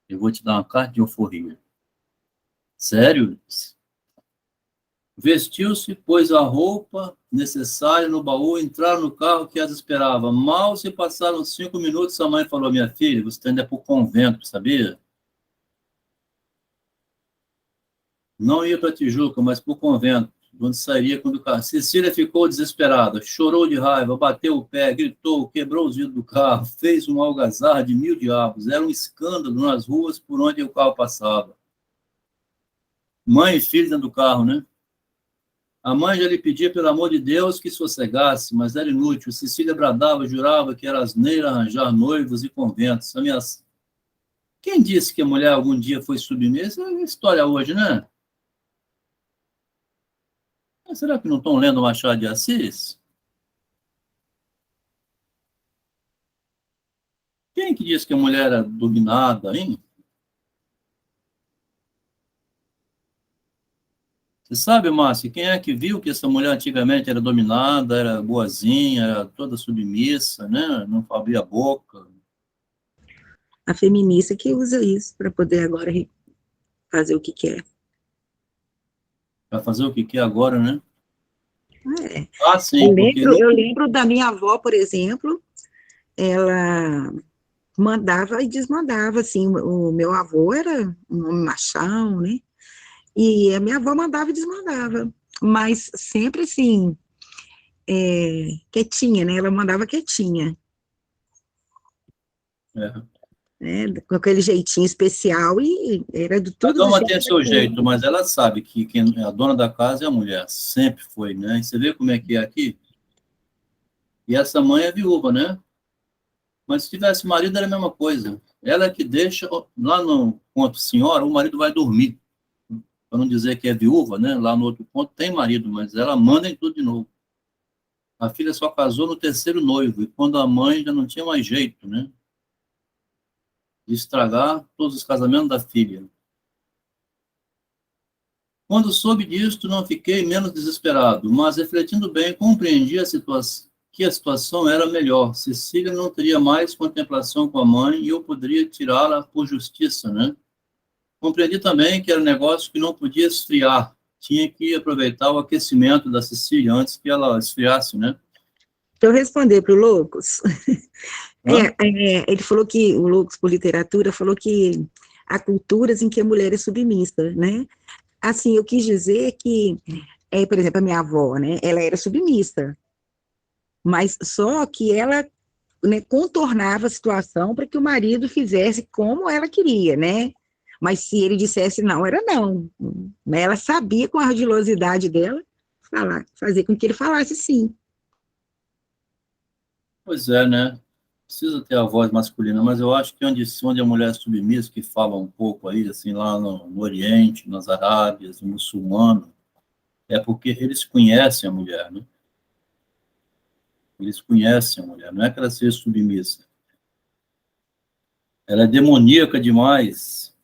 eu vou te dar uma carta de alforria. Sério? Vestiu-se, pôs a roupa necessária no baú, entraram no carro que as esperava. Mal se passaram 5 minutos, a mãe falou, minha filha, você está indo para o convento, sabia? Não ia para Tijuca, mas para o convento, onde sairia quando o carro. Cecília ficou desesperada, chorou de raiva, bateu o pé, gritou, quebrou os vidros do carro, fez uma algazarra de 1000 diabos. Era um escândalo nas ruas por onde o carro passava. Mãe e filho dentro do carro, né? A mãe já lhe pedia, pelo amor de Deus, que sossegasse, mas era inútil. Cecília bradava, jurava que era asneira arranjar noivos e conventos. Quem disse que a mulher algum dia foi submissa? É história hoje, né? Mas será que não estão lendo Machado de Assis? Quem que disse que a mulher era dominada, hein? Você sabe, Márcio, quem é que viu que essa mulher antigamente era dominada, era boazinha, era toda submissa, né? Não abria a boca? A feminista que usa isso para poder agora fazer o que quer. Para fazer o que quer agora, né? É. Ah, sim, porque... Eu lembro da minha avó, por exemplo, ela mandava e desmandava, assim, o meu avô era um homem machão, né? E a minha avó mandava e desmandava, mas sempre assim, quietinha, né? Ela mandava quietinha. Né? Com aquele jeitinho especial e era do tudo Cada do uma jeito tem seu daquele. jeito, mas ela sabe que quem é a dona da casa é a mulher, sempre foi, né? E você vê como é que é aqui? E essa mãe é viúva, né? Mas se tivesse marido era a mesma coisa. Ela é que deixa, lá no ponto senhora, o marido vai dormir. Para não dizer que é viúva, né? Lá no outro ponto tem marido, mas ela manda em tudo de novo. A filha só casou no 3º noivo, e quando a mãe já não tinha mais jeito, né? De estragar todos os casamentos da filha. Quando soube disto, não fiquei menos desesperado, mas, refletindo bem, compreendi que a situação era melhor. Cecília não teria mais contemplação com a mãe e eu poderia tirá-la por justiça, né? Compreendi também que era um negócio que não podia esfriar. Tinha que aproveitar o aquecimento da Cecília antes que ela esfriasse, né? Deixa eu responder para o Loucos. Ele falou que, o Loucos por Literatura, falou que há culturas em que a mulher é submissa, né? Assim, eu quis dizer que, por exemplo, a minha avó, né? Ela era submissa, mas só que ela, né, contornava a situação para que o marido fizesse como ela queria, né? Mas se ele dissesse não, era não. Né? Ela sabia, com a ardilosidade dela, fazer com que ele falasse sim. Pois é, né? Precisa ter a voz masculina, mas eu acho que onde a mulher é submissa, que fala um pouco aí, assim, lá no Oriente, nas Arábias, no muçulmano, é porque eles conhecem a mulher, né? Eles conhecem a mulher, não é que ela seja submissa. Ela é demoníaca demais,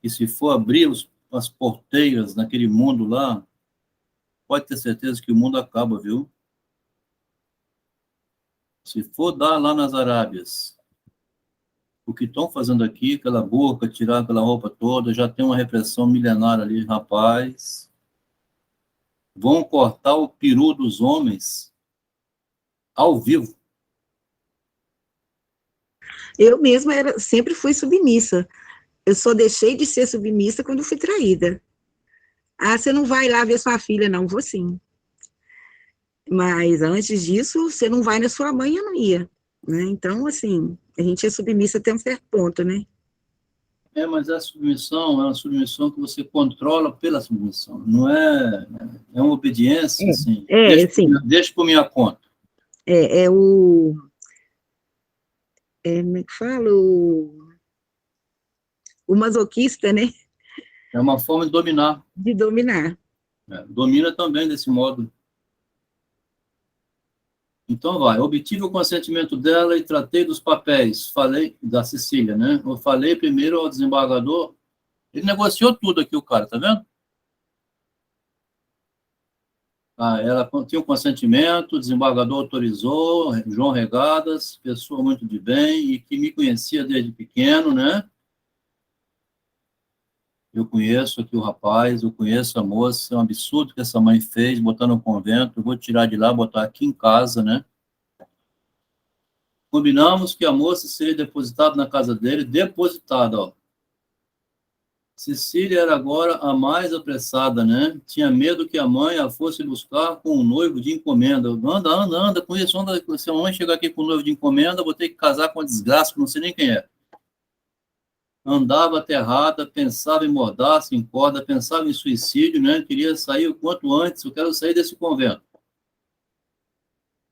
e se for abrir as porteiras naquele mundo lá, pode ter certeza que o mundo acaba, viu? Se for dar lá nas Arábias, o que estão fazendo aqui, aquela boca, tirar aquela roupa toda, já tem uma repressão milenária ali, rapaz. Vão cortar o peru dos homens ao vivo. Eu mesma sempre fui submissa. Eu só deixei de ser submissa quando fui traída. Ah, você não vai lá ver sua filha, não? Vou sim. Mas antes disso, você não vai na sua mãe, eu não ia. Né? Então, assim, a gente é submissa até um certo ponto, né? Mas a submissão é uma submissão que você controla pela submissão. Não é... É uma obediência, assim. Deixa por minha conta. Como é que fala? O masoquista, né? É uma forma de dominar. De dominar. Domina também desse modo. Então, vai. Obtive o consentimento dela e tratei dos papéis. Falei, da Cecília, né? Eu falei primeiro ao desembargador. Ele negociou tudo aqui, o cara, tá vendo? Ela tinha o consentimento, o desembargador autorizou, João Regadas, pessoa muito de bem e que me conhecia desde pequeno, né? Eu conheço aqui o rapaz, eu conheço a moça, é um absurdo que essa mãe fez, botar no convento, eu vou tirar de lá, botar aqui em casa, né? Combinamos que a moça seria depositada na casa dele, depositada, ó. Cecília era agora a mais apressada, né? Tinha medo que a mãe a fosse buscar com um noivo de encomenda. Anda com isso, anda. Se a mãe chegar aqui com um noivo de encomenda, vou ter que casar com uma desgraça, que não sei nem quem é. Andava aterrada, pensava em mordaça, em corda, pensava em suicídio, né? Queria sair o quanto antes, eu quero sair desse convento.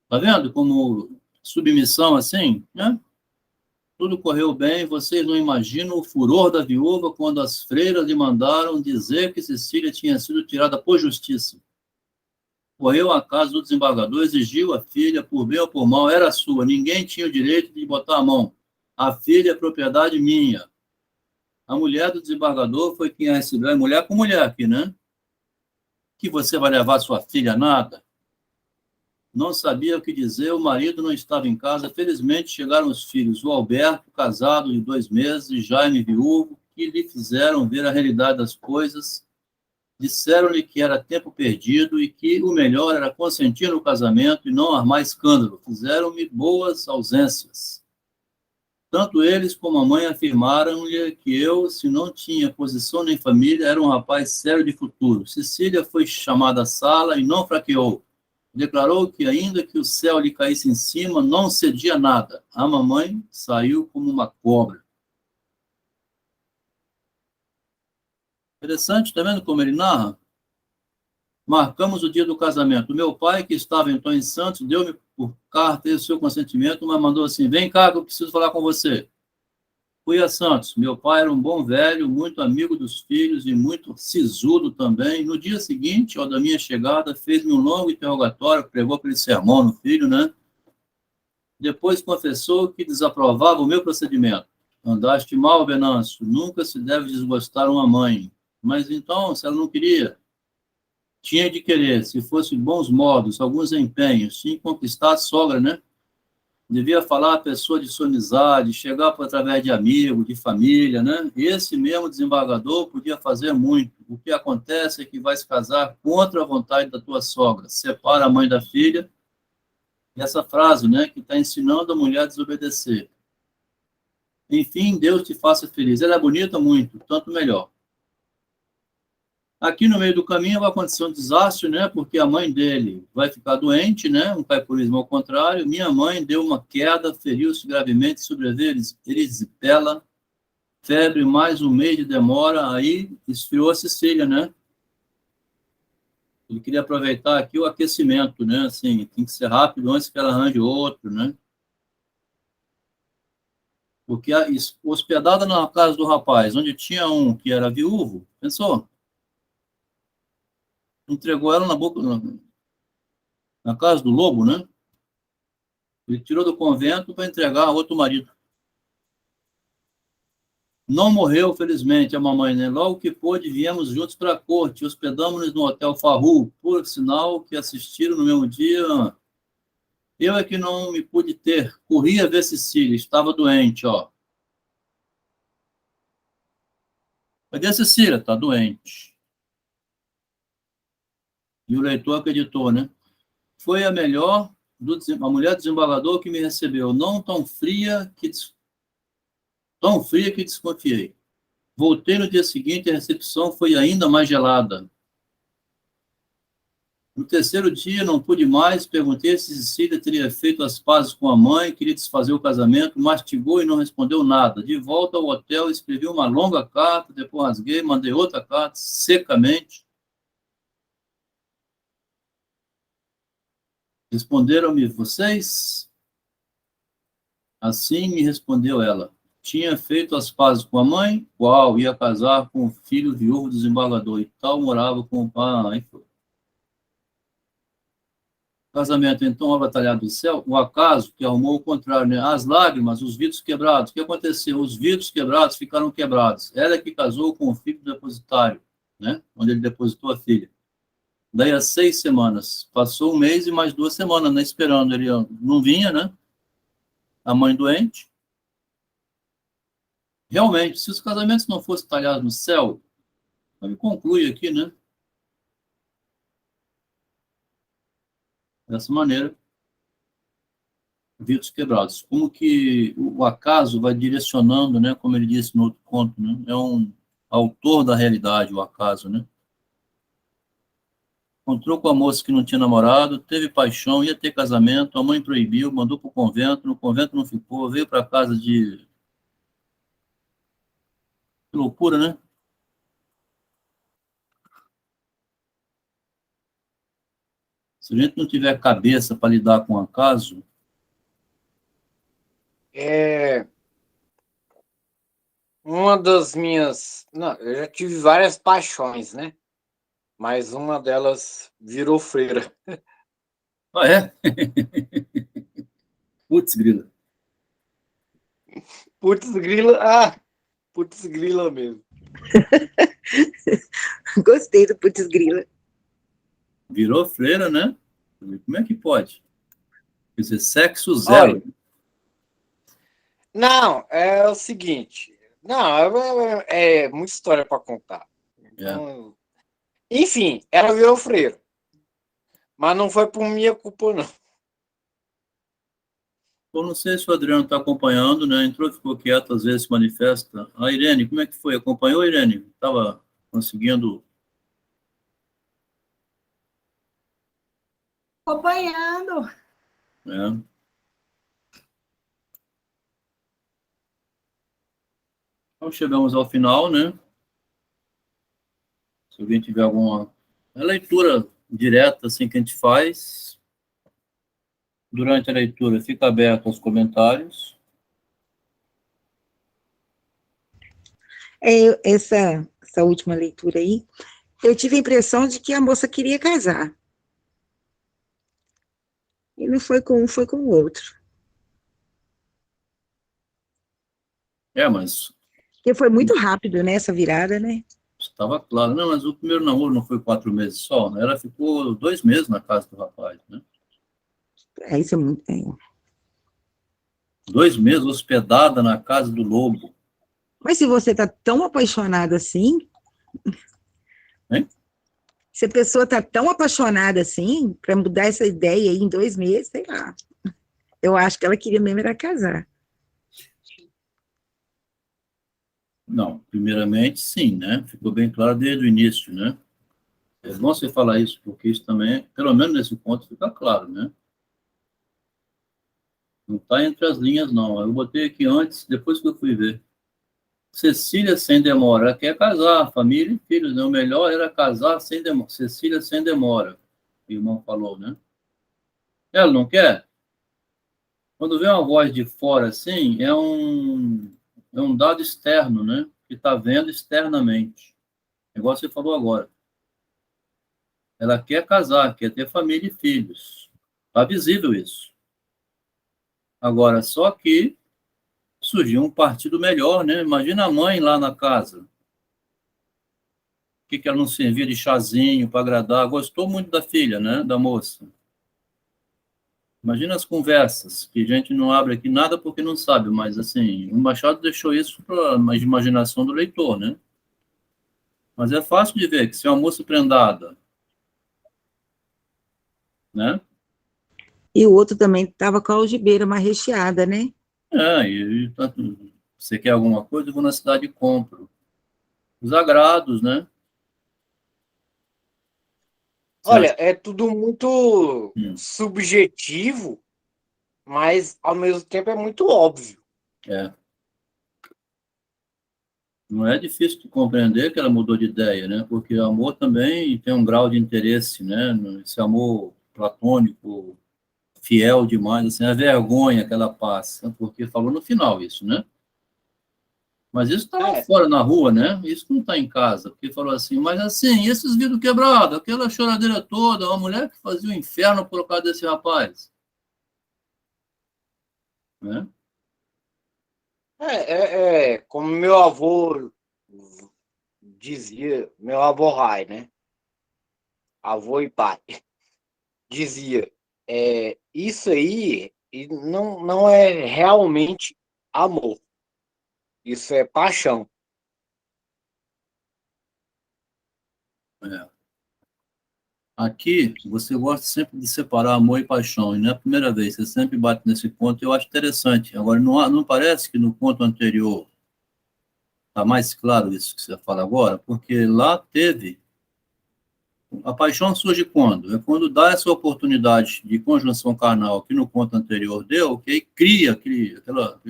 Tá vendo como submissão assim, né? Tudo correu bem, vocês não imaginam o furor da viúva quando as freiras lhe mandaram dizer que Cecília tinha sido tirada por justiça. Correu à casa do desembargador, exigiu a filha, por bem ou por mal, era sua, ninguém tinha o direito de botar a mão. A filha é propriedade minha. A mulher do desembargador foi quem a recebeu, é mulher com mulher aqui, né? Que você vai levar sua filha a nada? Não sabia o que dizer, o marido não estava em casa. Felizmente chegaram os filhos, o Alberto, casado de 2 meses, e Jaime, viúvo, que lhe fizeram ver a realidade das coisas. Disseram-lhe que era tempo perdido e que o melhor era consentir no casamento e não armar escândalo. Fizeram-me boas ausências. Tanto eles como a mãe afirmaram-lhe que eu, se não tinha posição nem família, era um rapaz sério de futuro. Cecília foi chamada à sala e não fraqueou. Declarou que, ainda que o céu lhe caísse em cima, não cedia nada. A mamãe saiu como uma cobra. Interessante, tá vendo como ele narra? Marcamos o dia do casamento. O meu pai, que estava então em Santos, deu-me por carta o seu consentimento, mas mandou assim: vem cá que eu preciso falar com você. Fui a Santos. Meu pai era um bom velho, muito amigo dos filhos e muito sisudo também. No dia seguinte, ao da minha chegada, fez-me um longo interrogatório, pregou aquele sermão no filho, né? Depois confessou que desaprovava o meu procedimento. Andaste mal, Venâncio. Nunca se deve desgostar uma mãe. Mas então, se ela não queria, tinha de querer, se fosse bons modos, alguns empenhos, tinha que conquistar a sogra, né? Devia falar a pessoa de sua amizade, chegar por através de amigo, de família, né? Esse mesmo desembargador podia fazer muito. O que acontece é que vai se casar contra a vontade da tua sogra. Separa a mãe da filha. E essa frase, né, que está ensinando a mulher a desobedecer. Enfim, Deus te faça feliz. Ela é bonita muito, tanto melhor. Aqui no meio do caminho vai acontecer um desastre, né? Porque a mãe dele vai ficar doente, né? Um caipurismo ao contrário. Minha mãe deu uma queda, feriu-se gravemente, sobreviveu erisipela, febre, mais um mês de demora, aí esfriou a Cecília, né? Ele queria aproveitar aqui o aquecimento, né? Assim, tem que ser rápido antes que ela arranje outro, né? Porque hospedada na casa do rapaz, onde tinha um que era viúvo, pensou? Entregou ela na boca, na casa do lobo, né? Ele tirou do convento para entregar a outro marido. Não morreu, felizmente, a mamãe, né? Logo que pôde, viemos juntos para a corte, hospedamos-nos no Hotel Farru, por sinal que assistiram no mesmo dia. Eu é que não me pude ter. Corri a ver Cecília, estava doente, ó. Cadê a Cecília? Está doente. E o leitor acreditou, né? Foi a melhor, a mulher do desembargador que me recebeu, não tão fria que desconfiei. Voltei no dia seguinte e a recepção foi ainda mais gelada. No terceiro dia, não pude mais, perguntei se Cecília teria feito as pazes com a mãe, queria desfazer o casamento, mastigou e não respondeu nada. De volta ao hotel, escrevi uma longa carta, depois rasguei, mandei outra carta, secamente. Responderam-me vocês? Assim me respondeu ela. Tinha feito as pazes com a mãe, qual ia casar com o filho viúvo do desembargador e tal, morava com o pai. Casamento, então, uma batalhada do céu, o acaso que arrumou o contrário, né? As lágrimas, os vidros quebrados. O que aconteceu? Os vidros quebrados ficaram quebrados. Ela que casou com o filho do depositário, né? Onde ele depositou a filha. Daí, às 6 semanas, passou um mês e mais 2 semanas, né? Esperando. Ele não vinha, né? A mãe doente. Realmente, se os casamentos não fossem talhados no céu, ele conclui aqui, né? Dessa maneira, vidros quebrados. Como que o acaso vai direcionando, né? Como ele disse no outro conto, né? É um autor da realidade, o acaso, né? Encontrou com a moça que não tinha namorado, teve paixão, ia ter casamento, a mãe proibiu, mandou para o convento, no convento não ficou, veio para casa de... Que loucura, né? Se a gente não tiver cabeça para lidar com o acaso... Uma das minhas... Não, eu já tive várias paixões, né? Mas uma delas virou freira. Ah, é? Putz, grila. Putz grila, putz grila mesmo. Gostei do putz grila. Virou freira, né? Como é que pode? Quer dizer, sexo zero. Olha, não, é o seguinte. Não, é muita história para contar. Então, enfim, ela virou freira. Mas não foi por minha culpa, não. Eu não sei se o Adriano está acompanhando, né? Entrou, ficou quieto, às vezes se manifesta. A Irene, como é que foi? Acompanhou, Irene? Estava conseguindo... Acompanhando. É. Então, chegamos ao final, né? Se alguém tiver alguma... É leitura direta, assim, que a gente faz. Durante a leitura, fica aberto aos comentários. Essa última leitura aí, eu tive a impressão de que a moça queria casar. E não foi com um, foi com o outro. Mas... Porque foi muito rápido, né, essa virada, né? Estava claro. Não, mas o primeiro namoro não foi 4 meses só, né? Ela ficou 2 meses na casa do rapaz, né? Isso é muito... 2 meses hospedada na casa do lobo. Mas se você está tão apaixonado assim... Hein? Se a pessoa está tão apaixonada assim, para mudar essa ideia aí em 2 meses, sei lá. Eu acho que ela queria mesmo era casar. Não, primeiramente, sim, né? Ficou bem claro desde o início, né? É bom você falar isso, porque isso também, pelo menos nesse ponto, fica claro, né? Não está entre as linhas, não. Eu botei aqui antes, depois que eu fui ver. Cecília sem demora. Ela quer casar, família e filhos, né? O melhor era casar sem demora. Cecília sem demora, o irmão falou, né? Ela não quer? Quando vem uma voz de fora, assim, é um dado externo, né? Que está vendo externamente. Igual você falou agora. Ela quer casar, quer ter família e filhos. Está visível isso. Agora, só que surgiu um partido melhor, né? Imagina a mãe lá na casa. Que ela não servia de chazinho para agradar. Gostou muito da filha, né? Da moça. Imagina as conversas, que a gente não abre aqui nada porque não sabe, mas assim, o Machado deixou isso para a imaginação do leitor, né? Mas é fácil de ver que se é uma moça prendada, né? E o outro também estava com a algibeira mais recheada, né? Você quer alguma coisa? Eu vou na cidade e compro. Os agrados, né? Olha, é tudo muito Hum. subjetivo, mas ao mesmo tempo é muito óbvio. Não é difícil de compreender que ela mudou de ideia, né? Porque o amor também tem um grau de interesse, né? Esse amor platônico, fiel demais, assim, a vergonha que ela passa, porque falou no final isso, né? Mas isso estava É, fora na rua, né? Isso não está em casa. Porque falou assim, mas assim, esses vidros quebrados, aquela choradeira toda, uma mulher que fazia o inferno por causa desse rapaz. Né? como meu avô dizia, meu avô Rai, né? Avô e pai, dizia, isso aí não é realmente amor, isso é paixão. É. Aqui, você gosta sempre de separar amor e paixão, e não é a primeira vez, você sempre bate nesse ponto, e eu acho interessante. Agora, não parece que no ponto anterior está mais claro isso que você fala agora? Porque lá teve. A paixão surge quando? É quando dá essa oportunidade de conjunção carnal que no ponto anterior deu, que aí cria aquela,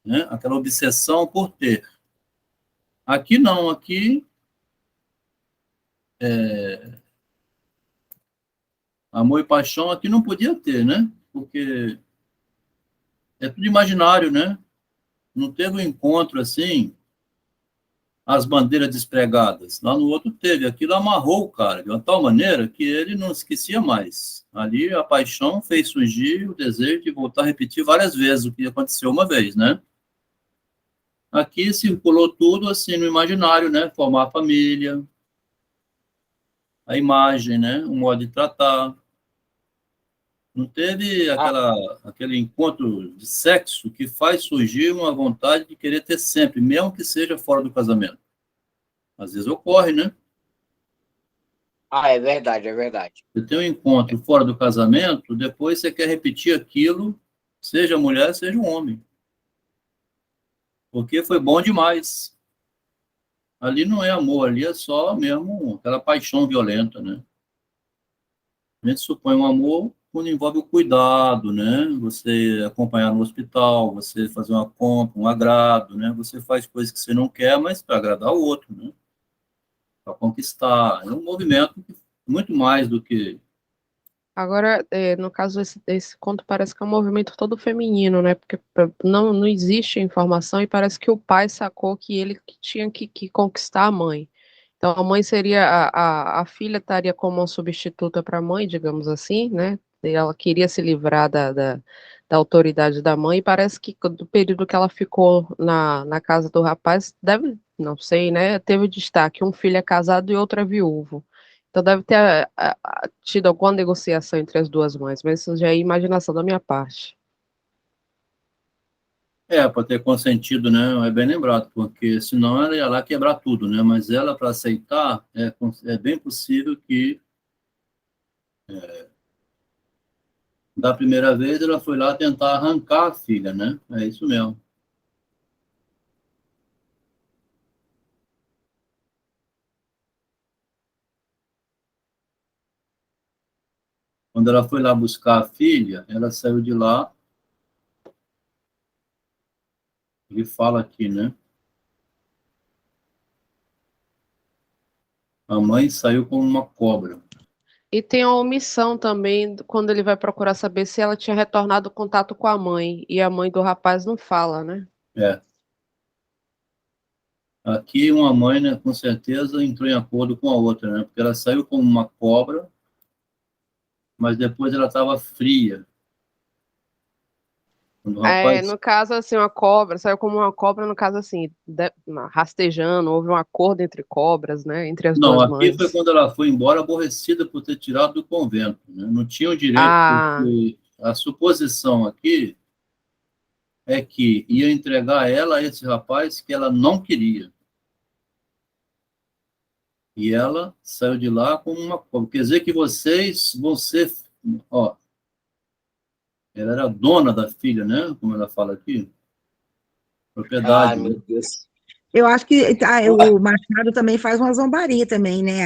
né, aquela obsessão por ter. Aqui não, aqui amor e paixão aqui não podia ter, né? Porque é tudo imaginário, né? Não teve um encontro assim, as bandeiras despregadas. Lá no outro teve. Aquilo amarrou o cara de uma tal maneira que ele não esquecia mais. Ali a paixão fez surgir o desejo de voltar a repetir várias vezes o que aconteceu uma vez, né? Aqui circulou tudo assim no imaginário, né? Formar a família, a imagem, né? O modo de tratar. Não teve Ah, aquele encontro de sexo que faz surgir uma vontade de querer ter sempre, mesmo que seja fora do casamento. Às vezes ocorre, né? é verdade, é verdade. Você tem um encontro fora do casamento, depois você quer repetir aquilo, seja mulher, seja um homem. Porque foi bom demais. Ali não é amor, ali é só mesmo aquela paixão violenta, né? A gente supõe um amor quando envolve o cuidado, né? Você acompanhar no hospital, você fazer uma compra, um agrado, né? Você faz coisas que você não quer, mas para agradar o outro, né? Para conquistar. É um movimento muito mais do que... Agora, no caso, esse conto parece que é um movimento todo feminino, né? Porque não existe informação e parece que o pai sacou que ele que tinha que conquistar a mãe. Então, a mãe seria, a filha estaria como uma substituta para a mãe, digamos assim, né? E ela queria se livrar da autoridade da mãe, e parece que do período que ela ficou na casa do rapaz, deve, não sei, né? Teve destaque, um filho é casado e outro é viúvo. Então deve ter tido alguma negociação entre as duas mães, mas isso já é imaginação da minha parte. Para ter consentido, né? É bem lembrado, porque senão ela ia lá quebrar tudo, né? Mas ela, para aceitar, é bem possível que, da primeira vez, ela foi lá tentar arrancar a filha, né? É isso mesmo. Quando ela foi lá buscar a filha, ela saiu de lá, ele fala aqui, né? A mãe saiu como uma cobra. E tem a omissão também, quando ele vai procurar saber se ela tinha retornado o contato com a mãe, e a mãe do rapaz não fala, né? É. Aqui uma mãe, né, com certeza entrou em acordo com a outra, né? Porque ela saiu como uma cobra, mas depois ela estava fria. Quando o rapaz... No caso, assim, uma cobra, saiu como uma cobra, no caso, assim, rastejando, houve um acordo entre cobras, né, entre as Não, duas aqui foi mães. quando ela foi embora aborrecida por ter tirado do convento, né? Não tinha o direito, Ah, porque a suposição aqui é que ia entregar ela a esse rapaz que ela não queria. E ela saiu de lá como uma cobra. Quer dizer que vocês vão ser... Ó, ela era dona da filha, né? Como ela fala aqui. Ai, Propriedade, meu né? Deus. Eu acho que o Machado também faz uma zombaria também, né?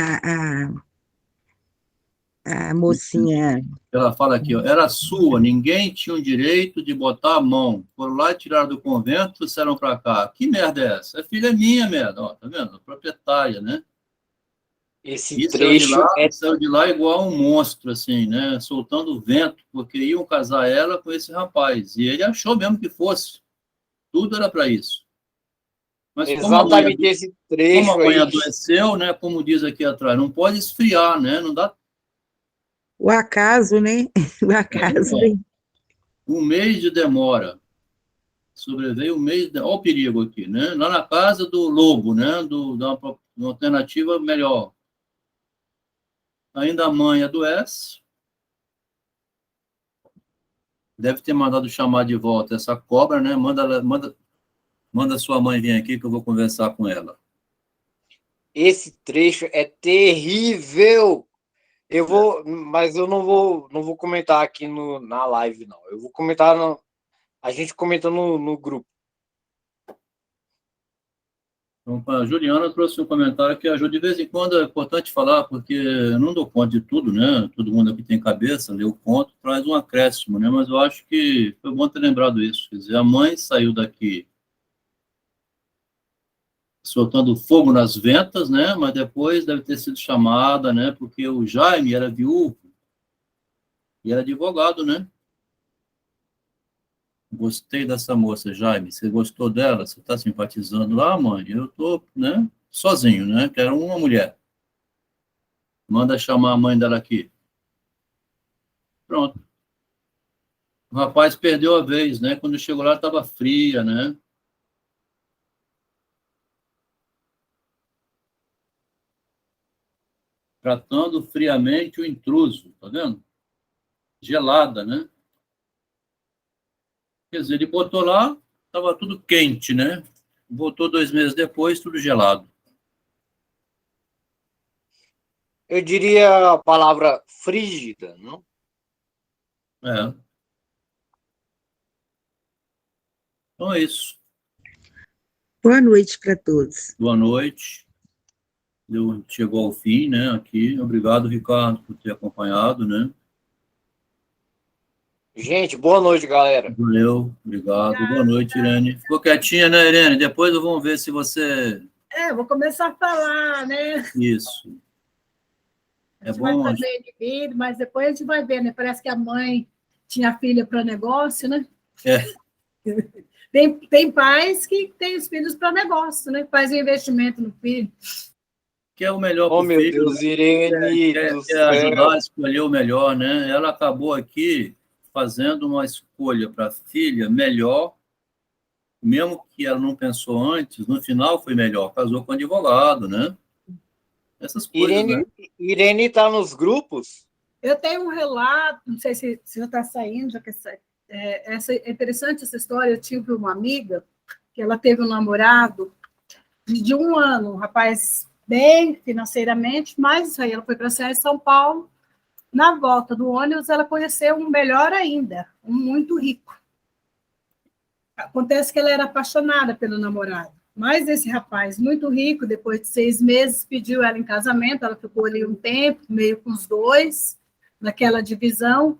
A mocinha. Ela fala aqui, ó, era sua, ninguém tinha o direito de botar a mão. Foram lá e tiraram do convento, trouxeram para cá. Que merda é essa? A filha é minha, merda. Ó, tá vendo? Esse Proprietária, né? esse E trecho é. saiu de lá igual um monstro, assim, né? Soltando vento, porque iam casar ela com esse rapaz. E ele achou mesmo que fosse. Tudo era para isso. Mas Exatamente esse como trecho a mãe aí. adoeceu, né, como diz aqui atrás, não pode esfriar, né? Não dá. O acaso, né? O acaso. Ó, 1 mês de demora. Sobreveio 1 mês. Olha o perigo aqui, né? Lá na casa do lobo, né? Uma alternativa melhor. Ainda a mãe adoece. Deve ter mandado chamar de volta essa cobra, né? Manda sua mãe vir aqui que eu vou conversar com ela. Esse trecho é terrível. Mas eu não vou comentar aqui na live, não. Eu vou comentar, a gente comenta no grupo. Então, a Juliana trouxe um comentário que ajuda. De vez em quando é importante falar, porque eu não dou conta de tudo, né? Todo mundo aqui tem cabeça, lê o conto, traz um acréscimo, né? Mas eu acho que foi bom ter lembrado isso. Quer dizer, a mãe saiu daqui soltando fogo nas ventas, né? Mas depois deve ter sido chamada, né? Porque o Jaime era viúvo e era advogado, né? Gostei dessa moça, Jaime. Você gostou dela? Você está simpatizando lá, mãe? Eu estou, né? Sozinho, né? Quero uma mulher. Manda chamar a mãe dela aqui. Pronto. O rapaz perdeu a vez, né? Quando chegou lá, estava fria, né? Tratando friamente o intruso, tá vendo? Gelada, né? Quer dizer, ele botou lá, estava tudo quente, né? Botou 2 meses depois, tudo gelado. Eu diria a palavra frígida, não? É. Então é isso. Boa noite para todos. Boa noite. Chegou ao fim, né? Aqui. Obrigado, Ricardo, por ter acompanhado, né? Gente, boa noite, galera. Valeu, obrigado. Boa noite, Irene. Ficou quietinha, né, Irene? Depois eu vou ver se você... Vou começar a falar, né? Isso. A gente vai fazer indivíduo, mas depois a gente vai ver, né? Parece que a mãe tinha filha para negócio, né? Tem pais que têm os filhos para negócio, né? Faz um investimento no filho. Que é o melhor para o meu filho. Deus, Irene do Quer ajudar céu. a escolher o melhor, né? Ela acabou aqui fazendo uma escolha para a filha melhor, mesmo que ela não pensou antes, no final foi melhor. Casou com um advogado, né? Essas coisas, né? Irene está nos grupos? Eu tenho um relato, não sei se já está saindo, já que é interessante essa história. Eu tive uma amiga que ela teve um namorado de 1 ano, um rapaz bem financeiramente, mas aí ela foi para São Paulo. Na volta do ônibus, ela conheceu um melhor ainda, um muito rico. Acontece que ela era apaixonada pelo namorado, mas esse rapaz muito rico, depois de 6 meses, pediu ela em casamento. Ela ficou ali um tempo, meio com os dois, naquela divisão,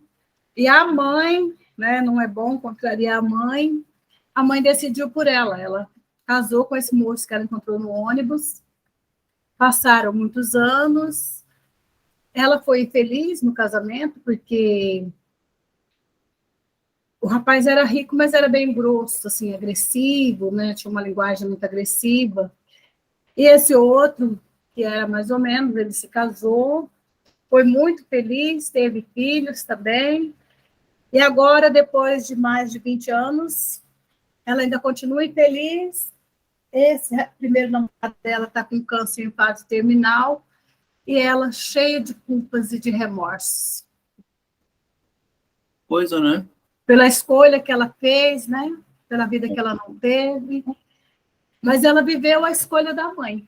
e a mãe, né, não é bom contrariar a mãe decidiu por ela casou com esse moço que ela encontrou no ônibus, passaram muitos anos, ela foi infeliz no casamento, porque o rapaz era rico, mas era bem grosso, assim, agressivo, né? Tinha uma linguagem muito agressiva. E esse outro, que era mais ou menos, ele se casou, foi muito feliz, teve filhos também. E agora, depois de mais de 20 anos, ela ainda continua infeliz. Esse primeiro namorado dela está com câncer em fase terminal, e ela cheia de culpas e de remorsos. Coisa, né? Pela escolha que ela fez, né? Pela vida que ela não teve. Mas ela viveu a escolha da mãe.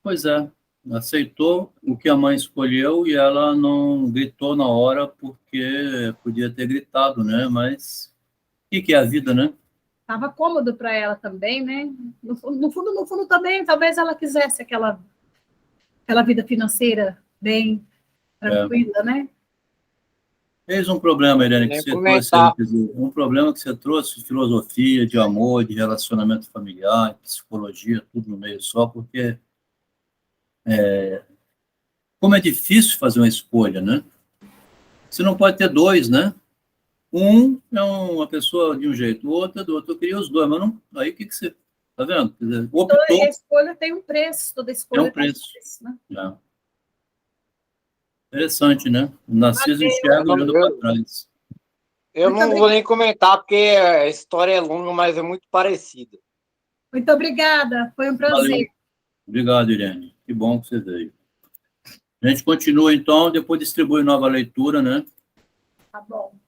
Pois é. Aceitou o que a mãe escolheu e ela não gritou na hora porque podia ter gritado, né? Mas o que é a vida, né? Estava cômodo para ela também, né? No fundo também, talvez ela quisesse aquela vida financeira bem tranquila, né? Eis um problema, Irene, que você trouxe, um problema que você trouxe de filosofia, de amor, de relacionamento familiar, psicologia, tudo no meio só, porque como é difícil fazer uma escolha, né? Você não pode ter dois, né? Um é uma pessoa de um jeito, o outro é do outro. Eu queria os dois, mas não. Aí o que você. Tá vendo? Quer dizer, optou. Toda escolha tem um preço, toda escolha Tem um preço. né? É. Interessante, né? O Narciso enxerga olhando para trás. Eu não vou nem comentar, porque a história é longa, mas é muito parecida. Muito obrigada, foi um prazer. Valeu. Obrigado, Irene. Que bom que você veio. A gente continua, então, depois distribui nova leitura, né? Tá bom.